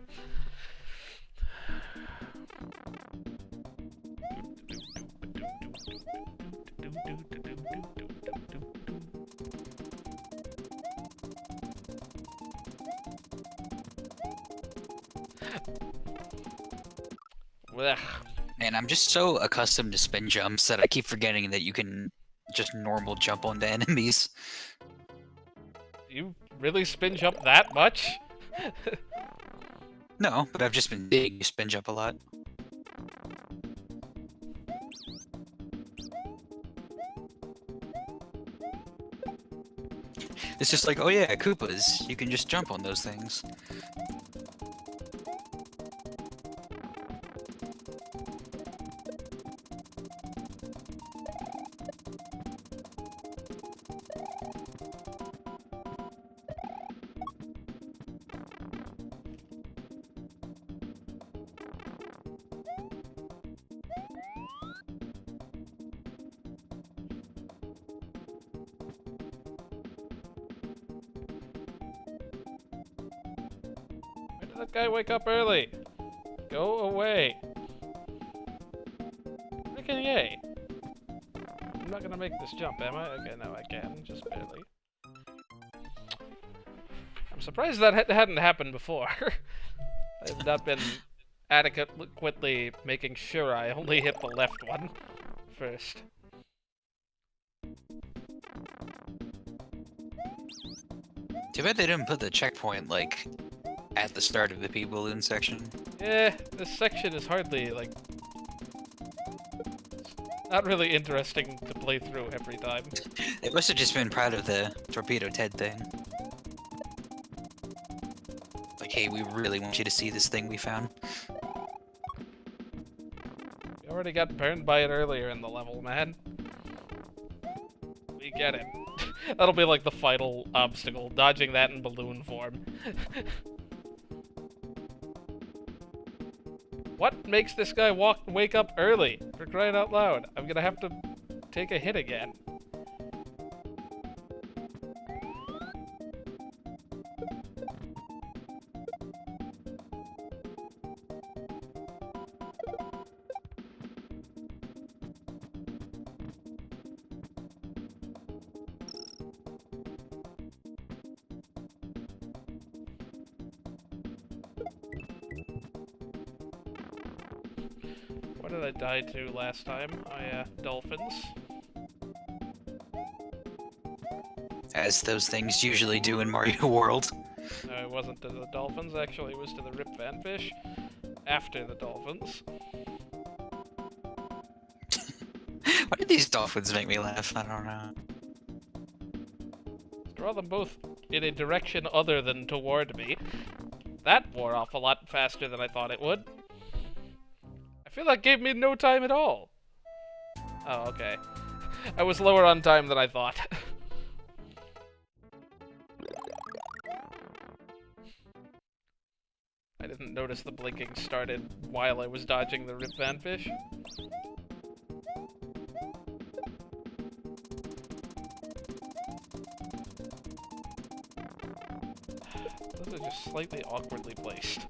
Speaker 1: Blech.
Speaker 2: Man, I'm just so accustomed to spin jumps that I keep forgetting that you can just normal jump onto enemies.
Speaker 1: You really spin jump that much?
Speaker 2: No, but I've just been seeing you spin jump a lot. It's just like, oh yeah, Koopas, you can just jump on those things.
Speaker 1: Why did that guy wake up early? Go away. Freaking yay. I'm not gonna make this jump, am I? Okay, no, I can. Just barely. I'm surprised that hadn't happened before. I've not been adequately making sure I only hit the left one first.
Speaker 2: Too bad they didn't put the checkpoint, like, at the start of the P-Balloon section.
Speaker 1: Yeah, this section is hardly, like... not really interesting to play through every time.
Speaker 2: They must have just been proud of the Torpedo Ted thing. Like, hey, we really want you to see this thing we found.
Speaker 1: We already got burned by it earlier in the level, man. We get it. That'll be like the final obstacle, dodging that in balloon form. What makes this guy wake up early? For crying out loud. I'm gonna have to take a hit again. What did I die to last time? Dolphins.
Speaker 2: As those things usually do in Mario World.
Speaker 1: No, it wasn't to the dolphins, actually it was to the Rip Van Fish. After the dolphins.
Speaker 2: Why did these dolphins make me laugh? I don't know.
Speaker 1: Draw them both in a direction other than toward me. That wore off a lot faster than I thought it would. I feel like gave me no time at all. Oh, okay. I was lower on time than I thought. I didn't notice the blinking started while I was dodging the Rip Van Fish. Those are just slightly awkwardly placed.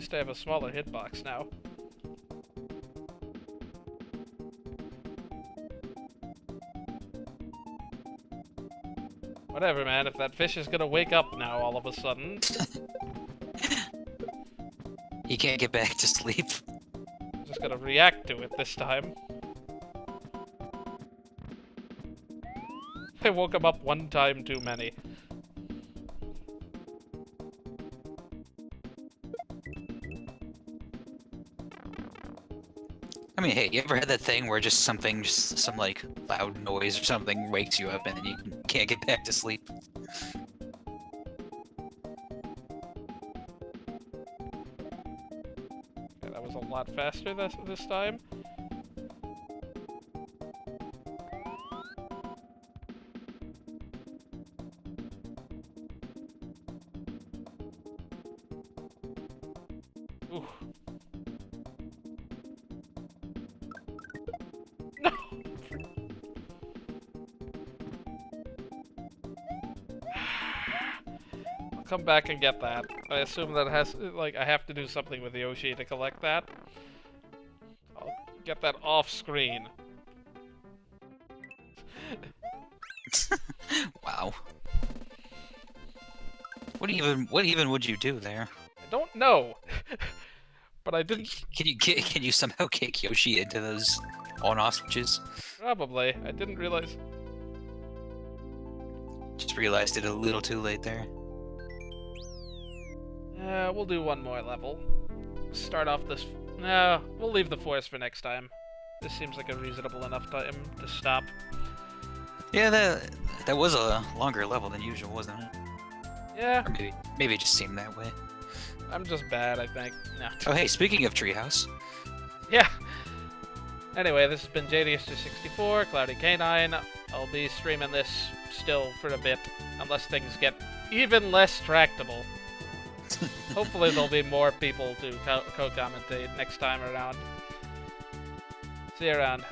Speaker 1: least I have a smaller hitbox now. Whatever, man. If that fish is gonna wake up now all of a sudden...
Speaker 2: He can't get back to sleep.
Speaker 1: I'm just gonna react to it this time. I woke him up one time too many.
Speaker 2: I mean, hey, you ever had that thing where just some like loud noise or something wakes you up and then you can't get back to sleep?
Speaker 1: Okay, that was a lot faster this time. Ooh. No! I'll come back and get that. I assume that has, like, I have to do something with Yoshi to collect that. I'll get that off screen.
Speaker 2: Wow. What even would you do there?
Speaker 1: I don't know. But I didn't...
Speaker 2: Can you somehow kick Yoshi into those on-off switches?
Speaker 1: Probably. I didn't realize...
Speaker 2: Just realized it a little too late there.
Speaker 1: We'll do one more level. Start off this... No, we'll leave the forest for next time. This seems like a reasonable enough time to stop.
Speaker 2: Yeah, that was a longer level than usual, wasn't it?
Speaker 1: Yeah.
Speaker 2: Or maybe it just seemed that way.
Speaker 1: I'm just bad, I think. No.
Speaker 2: Oh, hey, speaking of Treehouse.
Speaker 1: Yeah. Anyway, this has been JDS264, Cloudy Canine. I'll be streaming this still for a bit, unless things get even less tractable. Hopefully there'll be more people to co-commentate next time around. See you around.